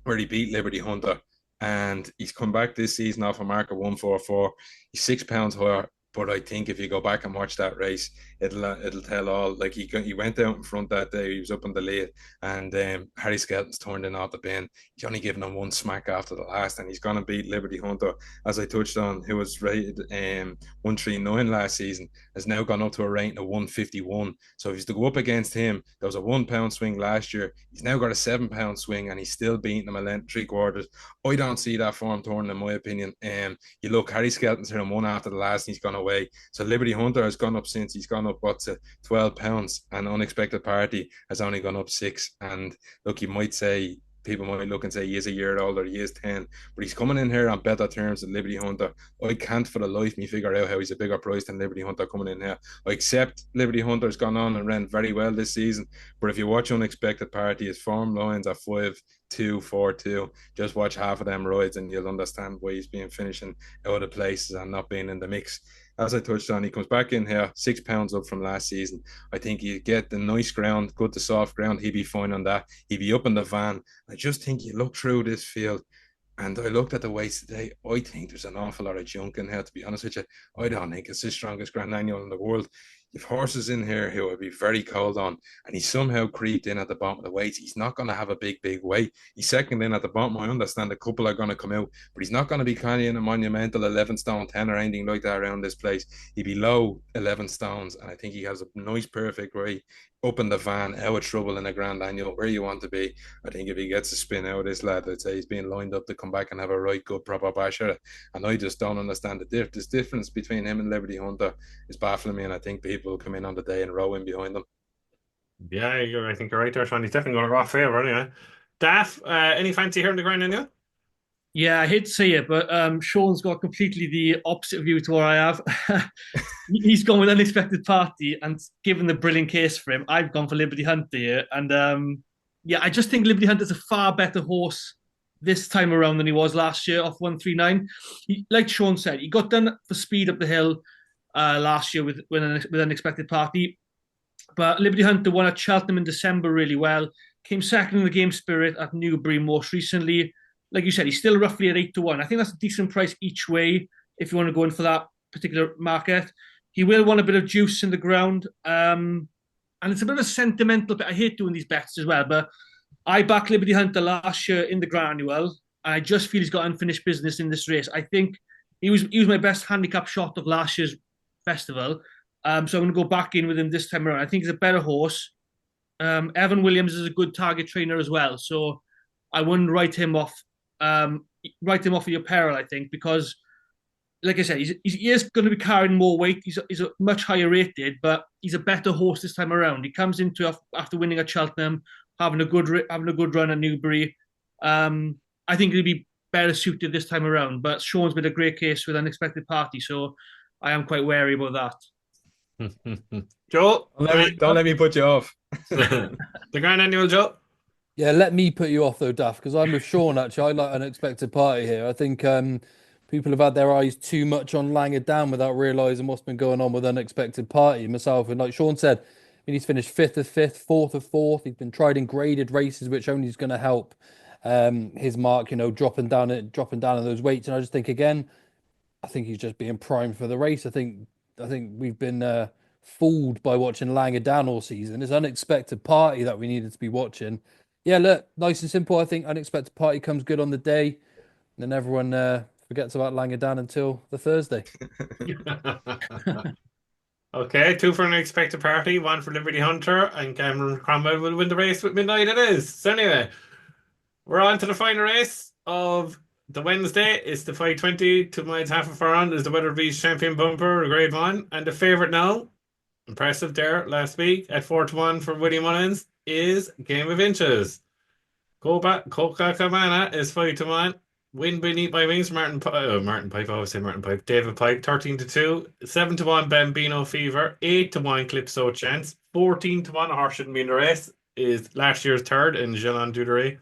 where he beat Liberty Hunter, and he's come back this season off a mark of 144. He's £6 higher. But I think if you go back and watch that race, it'll tell all. Like he went out in front that day. He was up in the lead, and Harry Skelton's turned in off the bin. He's only given him one smack after the last, and he's gonna beat Liberty Hunter, as I touched on, who was rated 139 last season, has now gone up to a rating of 151. So if he's to go up against him, there was a £1 swing last year. He's now got a £7 swing, and he's still beating him a length 3/4. I don't see that form turning, in my opinion. You look, Harry Skelton's hit him one after the last, and he's gone away. So Liberty Hunter has gone up since. He's gone up to £12, and Unexpected Party has only gone up 6. And look, you might say, people might look and say he is a year older, he is 10, but he's coming in here on better terms than Liberty Hunter. I can't for the life of me figure out how he's a bigger price than Liberty Hunter coming in here. I accept Liberty Hunter's gone on and ran very well this season, but if you watch Unexpected Party, his form lines are 5-2, 4-2. Just watch half of them rides and you'll understand why he's been finishing out of places and not being in the mix. As I touched on, he comes back in here £6 up from last season. I think he'd get the nice ground, good to soft ground. He'd be fine on that. He'd be up in the van. I just think you look through this field, and I looked at the weights today. I think there's an awful lot of junk in here, to be honest with you. I don't think it's the strongest Grand Annual in the world. you've horses in here who will be very cold on, and he somehow creeped in at the bottom of the weights. He's not going to have a big weight. He's second in at the bottom. I understand a couple are going to come out, but he's not going to be carrying a monumental 11 stone 10 or anything like that around this place. He'd be low 11 stones, and I think he has a nice, perfect way up in the van, out of trouble in a Grand Annual, where you want to be. I think if he gets a spin out of this lad, I'd say he's being lined up to come back and have a right good proper bash at it. And I just don't understand this difference between him and Liberty Hunter is baffling me, and I think people will come in on the day and row in behind them.
Yeah, I think you're right there, Sean. He's definitely going to go off favour anyway. Daf, any fancy here in the Grand Annual?
Yeah, I hate to say it, but Sean's got completely the opposite view to what I have. He's gone with Unexpected Party, and given the brilliant case for him, I've gone for Liberty Hunter here. And yeah, I just think Liberty Hunter's a far better horse this time around than he was last year off 139. Like Sean said, he got done for speed up the hill last year with Unexpected Party. But Liberty Hunter won at Cheltenham in December really well, came second in the Game Spirit at Newbury most recently. Like you said, he's still roughly at 8-1. I think that's a decent price each way if you want to go in for that particular market. He will want a bit of juice in the ground. And it's a bit of a sentimental bit. I hate doing these bets as well, but I backed Liberty Hunter last year in the Grand Annual. And I just feel he's got unfinished business in this race. I think he was my best handicap shot of last year's festival. So I'm going to go back in with him this time around. I think he's a better horse. Evan Williams is a good target trainer as well. So I wouldn't write him off of your peril, I think, because, like I said, he is going to be carrying more weight. He's a much higher rated, but he's a better horse this time around. He comes into after winning at Cheltenham, having a good run at Newbury. I think he'll be better suited this time around. But Sean's been a great case with Unexpected Party, so I am quite wary about
that. Joe,
don't let me put you off.
The Grand Annual, Joe.
Yeah, let me put you off though, Duff, because I'm with Sean actually. I like Unexpected Party here. I think people have had their eyes too much on Langer Down without realising what's been going on with Unexpected Party. Myself, and like Sean said, he's finished 5th of 5th, 4th of 4th. He's been tried in graded races, which only is going to help his mark, dropping down in those weights. And I just think again, I think he's just being primed for the race. I think we've been fooled by watching Langer Down all season. It's Unexpected Party that we needed to be watching. Yeah, look, nice and simple. I think Unexpected Party comes good on the day, and then everyone forgets about Langer Down until the Thursday.
Okay, 2 for Unexpected Party, 1 for Liberty Hunter, and Cameron Cromwell will win the race with Midnight it is. So anyway, we're on to the final race of the Wednesday. It's the 520, 2 miles half a furlong. Is the Weatherby's Champion Bumper, Grade 1. And the favourite now, impressive there last week at 4-1 for Willie Mullins, is Game of Inches. Coca-Cabana is 5-1. Win Beneath by Wings, Martin Pipe, David Pike, 13-2. 7-1, Bambino Fever. 8-1, Clipso Chance. 14-1, a horse shouldn't be in the race, is last year's third in Gillon Duderay.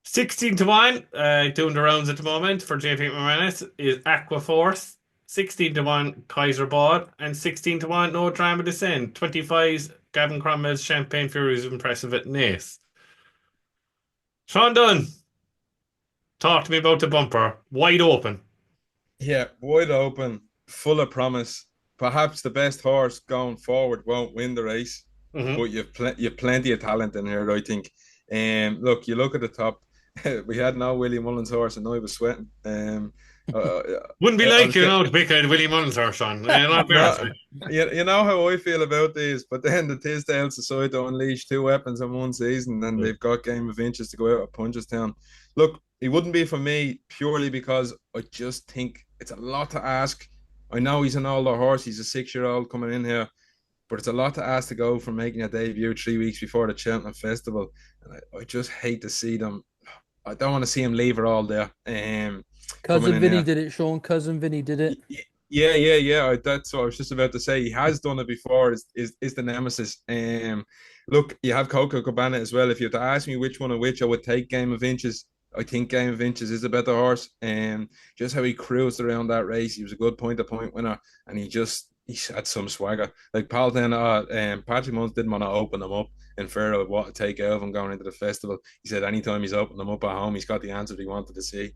16-1, doing the rounds at the moment for JP McManus, is Aqua Force. 16-1, Kaiser Bod, and 16-1, No Drama Descent. 25's Gavin Cromwell's Champagne Fury is impressive at Nace. Sean Dunne, talk to me about the bumper. Wide open.
Yeah, wide open, full of promise. Perhaps the best horse going forward won't win the race, but you've plenty of talent in here, I think. Look, you look at the top. We had no Willie Mullins horse, and I was sweating.
Wouldn't be like to pick a Willie Mullins horse on.
You know how I feel about these, but then the Tisdales decide to unleash 2 weapons in one season, and they've got Game of Inches to go out at Punchestown. Look, it wouldn't be for me purely because I just think it's a lot to ask. I know he's an older horse; he's a 6-year-old coming in here, but it's a lot to ask to go from making a debut 3 weeks before the Cheltenham Festival, and I just hate to see them. I don't want to see him leave it all there.
Cousin Vinny did it, Sean. Cousin Vinny did it.
Yeah. That's what I was just about to say. He has done it before. Is the nemesis. Look, you have Coco Cabana as well. If you had to ask me which one of which, I would take Game of Inches. I think Game of Inches is a better horse. Just how he cruised around that race, he was a good point-to-point winner, and he just he's had some swagger. Like Paul then, Patrick Mullins didn't want to open him up in fear of what to take out of him going into the festival. He said anytime he's opened him up at home, he's got the answer he wanted to see.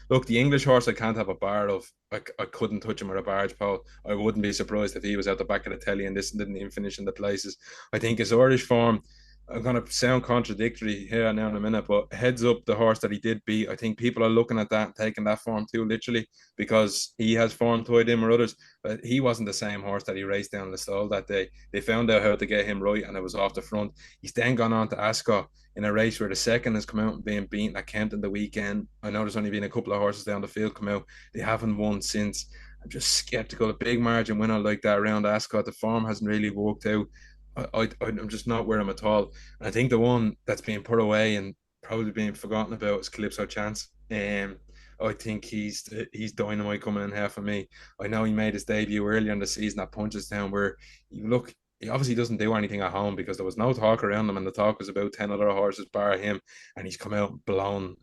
Look, the English horse I can't have a bar of. I couldn't touch him with a barge pole. I wouldn't be surprised if he was out the back of the telly and this didn't even finish in the places. I think his Irish form, I'm going to sound contradictory here now in a minute, but heads up the horse that he did beat. I think people are looking at that and taking that form too literally because he has form tied in with others, but he wasn't the same horse that he raced down the stall that day. They found out how to get him right and it was off the front. He's then gone on to Ascot in a race where the second has come out and being beaten at Kempton the weekend. I know there's only been a couple of horses down the field come out. They haven't won since. I'm just skeptical. A big margin winner like that around Ascot, the form hasn't really worked out. I'm just not with him at all. And I think the one that's being put away and probably being forgotten about is Calypso Chance. I think he's dynamite coming in here for me. I know he made his debut earlier in the season at Punchestown, where you look, he obviously doesn't do anything at home because there was no talk around him, and the talk was about 10 other horses bar him, and he's come out blown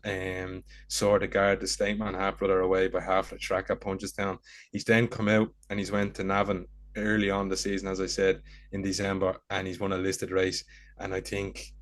Sword of Guard, the state man half brother away by half the track at Punchestown. He's then come out and he's went to Navan early on the season, as I said, in December, and he's won a listed race. And I think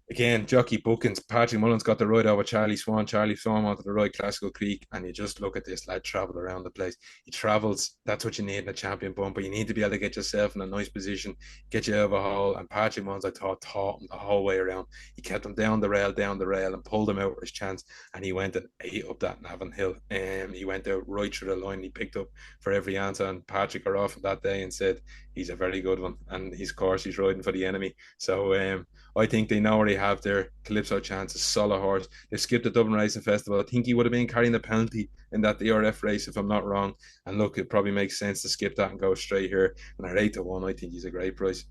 again, jockey bookings. Patrick Mullins got the ride over Charlie Swan. Charlie Swan wanted the ride Classical Creek, and you just look at this lad travel around the place. He travels. That's what you need in a champion bumper. You need to be able to get yourself in a nice position, get you out of a hole. And Patrick Mullins, I thought, taught him the whole way around. He kept him down the rail, and pulled him out with his chance. And he went and ate up that Navan Hill. He went out right through the line. He picked up for every answer. And Patrick got off that day and said he's a very good one. And his course, he's riding for the enemy. So I think they know where they have their Calypso Chance, a solid horse. They've skipped the Dublin Racing Festival. I think he would have been carrying the penalty in that DRF race, if I'm not wrong. And look, it probably makes sense to skip that and go straight here. And at 8-1, I think he's a great price.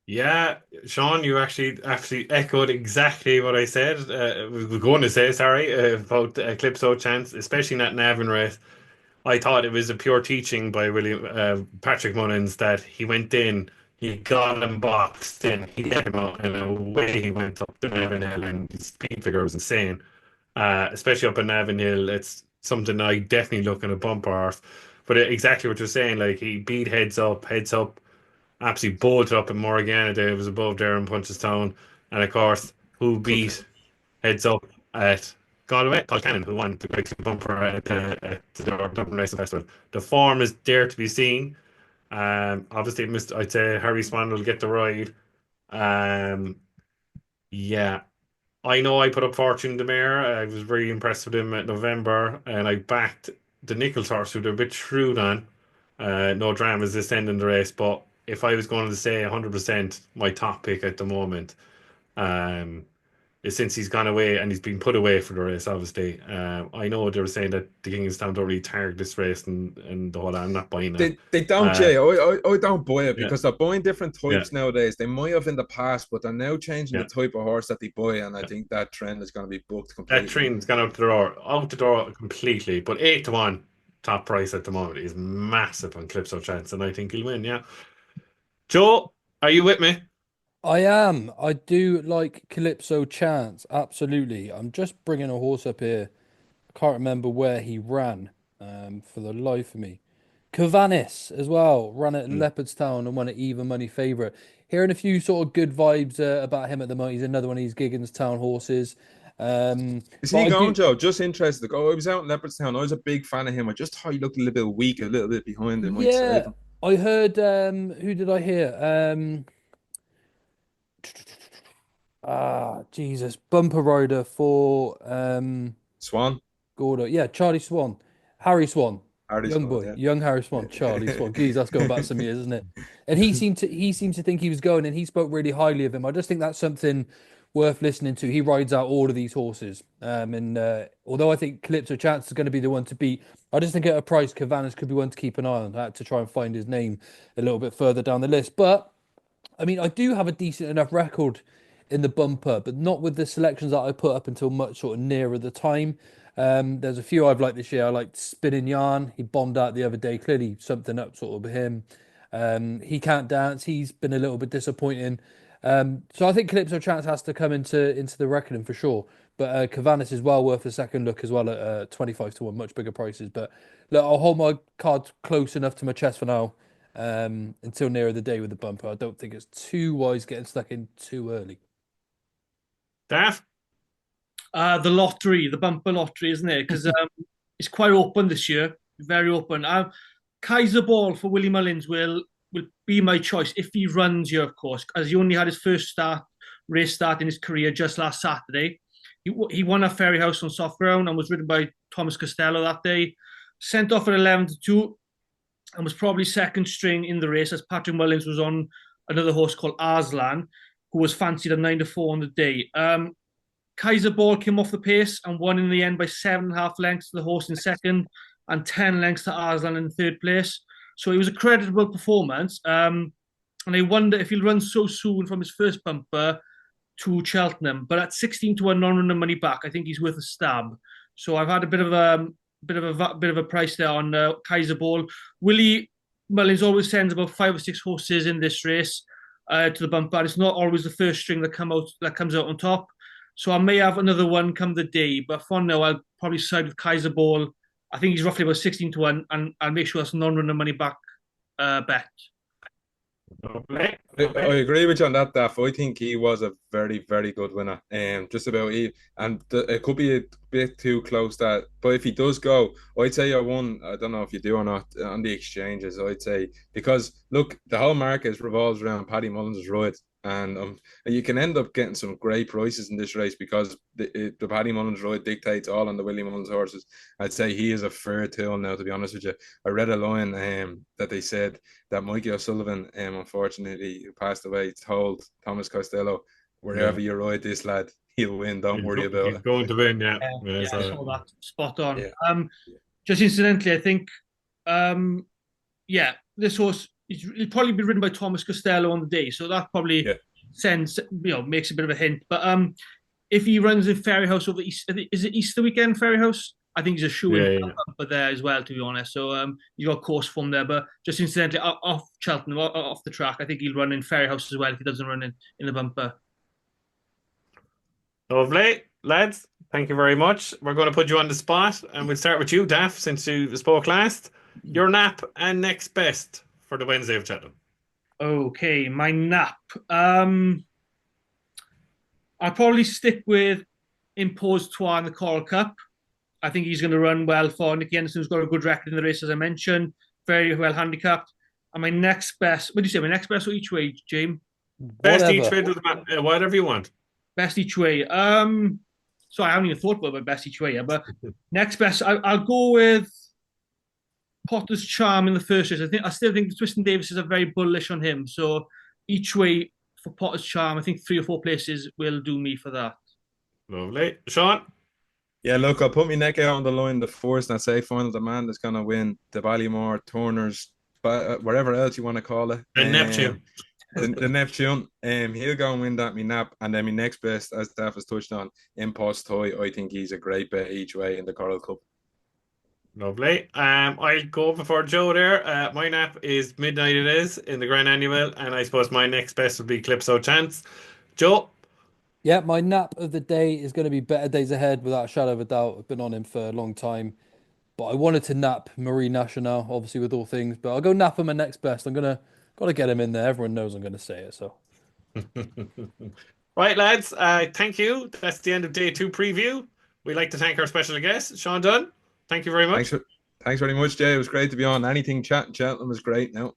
Yeah, Sean, you actually echoed exactly what I said. Was going to say, sorry, about Calypso Chance, especially in that Navan race. I thought it was a pure teaching by William Patrick Mullins that he went in, he got him boxed in, he let him out, and away he went up to Navan Hill, and his speed figure was insane. Especially up in Navan Hill, it's something I definitely look in a bumper horse. But exactly what you're saying, like he beat heads up, absolutely bolted up in Morgana Day. It was above there in Punchestown, and of course, who beat heads up at Galway? Paul Cannon, who won the Great Bumper at the Dublin Racing Festival. The form is there to be seen. Obviously, I'd say Harry Swan will get the ride. Um, yeah, I know I put up Fortune the Mare. I was very impressed with him at November, and I backed the Nichols horse, who they're a bit shrewd on. No dramas this end in the race, but if I was going to say 100% my top pick at the moment, um, since he's gone away and he's been put away for the race, obviously. I know they were saying that the Kingstown don't really target this race and the whole. I'm not buying that.
They don't,
Uh,
Jay. I don't buy it
yeah,
because they're buying different
yeah,
types nowadays. They might have in the past, but they're now changing the
yeah.
type of horse that they buy, and I think that trend is going to be booked
That
completely.
train's gone out the door completely. But 8-1 top price at the moment is massive on Calypso Chance, and I think he'll win. Yeah, Joe, are you with me?
I am. I do like Calypso Chance. Absolutely. I'm just bringing a horse up here. I can't remember where he ran for the life of me. Cavanis as well. Ran at
Mm.
Leopardstown and won an even money favourite. Hearing a few sort of good vibes about him at the moment. He's another one of these Gigginstown horses.
Is
But
he
I
going,
do,
Joe? Just interested. I was out in Leopardstown. I was a big fan of him. I just thought he looked a little bit weak, a little bit behind. It might save
yeah.
him.
I heard, who did I hear? Jesus. Bumper rider for
Swan,
Gordo. Yeah, Charlie Swan. Harry Swan.
Hardy
Young
Swan,
boy. Young Harry Swan. Charlie Swan. Geez, that's going back some years, isn't it? And he seemed to think he was going and he spoke really highly of him. I just think that's something worth listening to. He rides out all of these horses. And although I think Calypso Chance is going to be the one to beat, I just think at a price, Cavanagh could be one to keep an eye on. I had to try and find his name a little bit further down the list. But I mean, I do have a decent enough record in the bumper, but not with the selections that I put up until much sort of nearer the time. There's a few I've liked this year. I liked Spinning Yarn. He bombed out the other day. Clearly something up sort of with him. He Can't Dance. He's been a little bit disappointing. So I think Calypso Chance has to come into the reckoning for sure. But Cavanis is well worth a second look as well at 25 to 1, much bigger prices. But look, I'll hold my cards close enough to my chest for now until nearer the day with the bumper. I don't think it's too wise getting stuck in too early.
Daf?
The lottery, the bumper lottery, isn't it? Because it's quite open this year, very open. Kaiser Ball for Willie Mullins will be my choice if he runs here, of course, as he only had his first race start in his career just last Saturday. He won at Ferry House on soft ground and was ridden by Thomas Costello that day. Sent off at 11 to 2 and was probably second string in the race as Patrick Mullins was on another horse called Arslan, who was fancied at 9 to 4 on the day. Kaiser Ball came off the pace and won in the end by 7.5 lengths to the horse in second and 10 lengths to Arslan in third place. So it was a creditable performance. And I wonder if he'll run so soon from his first bumper to Cheltenham. But at 16 to 1 non-runner money back, I think he's worth a stab. So I've had a bit of a price there on Kaiser Ball. Willie Mullins always sends about 5 or 6 horses in this race to the bumper. It's not always the first string that comes out on top. So I may have another one come the day, but for now I'll probably side with Kaiser Ball. I think he's roughly about 16 to 1, and I'll make sure that's a non-runner money back bet.
Lovely.
I agree with you on that, Daf. I think he was a very, very good winner. Just about he, and it could be a bit too close that, but if he does go, I'd say I won. I don't know if you do or not on the exchanges. I'd say because look, the whole market revolves around Paddy Mullins' ride, and you can end up getting some great prices in this race because the Paddy Mullins ride dictates all on the Willie Mullins horses. I'd say he is a fair tool now, to be honest with you. I read a line that they said that Mikey O'Sullivan, unfortunately, who passed away, told Thomas Costello, wherever you ride this lad, he'll win. Don't worry about it.
He's going to win, yeah.
I saw that. Spot on.
Yeah.
Just incidentally, I think, this horse, he'll probably be ridden by Thomas Costello on the day, so that probably makes a bit of a hint. But if he runs in Ferry House over East, is it Easter weekend, Ferry House? I think he's a shoe-in but there as well, to be honest. So you got course form there, but just incidentally, off Cheltenham, off the track, I think he'll run in Ferry House as well if he doesn't run in the bumper.
Lovely. Lads, thank you very much. We're going to put you on the spot, and we'll start with you, Daf, since you spoke last. Your nap and next best for the Wednesday of Cheltenham.
Okay, my nap. I'll probably stick with Ante-Post in the Coral Cup. I think he's going to run well for Nicky Henderson, who's got a good record in the race, as I mentioned. Very well handicapped. And my next best, what do you say? My next best or each way, James?
Best each way, whatever you want.
Best each way. So I haven't even thought about my best each way yet, but next best, I'll go with Potter's Charm in the first race. I still think the Twiston Davises are very bullish on him. So each way for Potter's Charm, I think 3 or 4 places will do me for that.
Lovely. Sean?
Yeah, look, I'll put my neck out on the line, the first, and I'd say Final Demand is going to win the Ballymore, Turners, whatever else you want to call it.
The Neptune.
The Neptune. He'll go and win that, me nap. And then my next best, as Steph has touched on, Ante-Post Toy. I think he's a great bet each way in the Coral Cup.
Lovely. I'll go before Joe there. My nap is Midnight It Is in the Grand Annual, and I suppose my next best would be Calypso Chance. Joe?
Yeah, my nap of the day is going to be Better Days Ahead, without a shadow of a doubt. I've been on him for a long time. But I wanted to nap Marie National, obviously, with all things. But I'll go nap him my next best. Got to get him in there. Everyone knows I'm going to say it, so.
Right, lads. Thank you. That's the end of day 2 preview. We'd like to thank our special guest, Sean Dunne. Thank you very much.
Thanks very much, Jay. It was great to be on. Anything chatting Cheltenham was great now.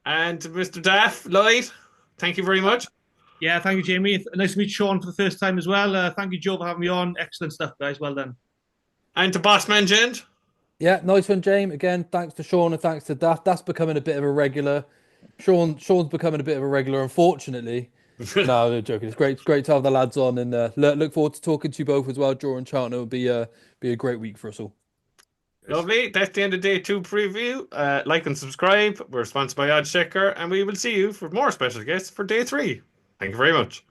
And Mr. Daf Lloyd, thank you very much.
Yeah, thank you, Jamie. Nice to meet Sean for the first time as well. Thank you, Joe, for having me on. Excellent stuff, guys. Well done.
And to Bossman Gent.
Yeah, nice one, James. Again, thanks to Sean and thanks to Daf. That's becoming a bit of a regular. Sean's becoming a bit of a regular, unfortunately. No, no joking. It's great to have the lads on, and look forward to talking to you both as well. Drawing Cheltenham will be a great week for us all.
Lovely. That's the end of day 2 preview. Like and subscribe. We're sponsored by Oddschecker, and we will see you for more special guests for day 3. Thank you very much.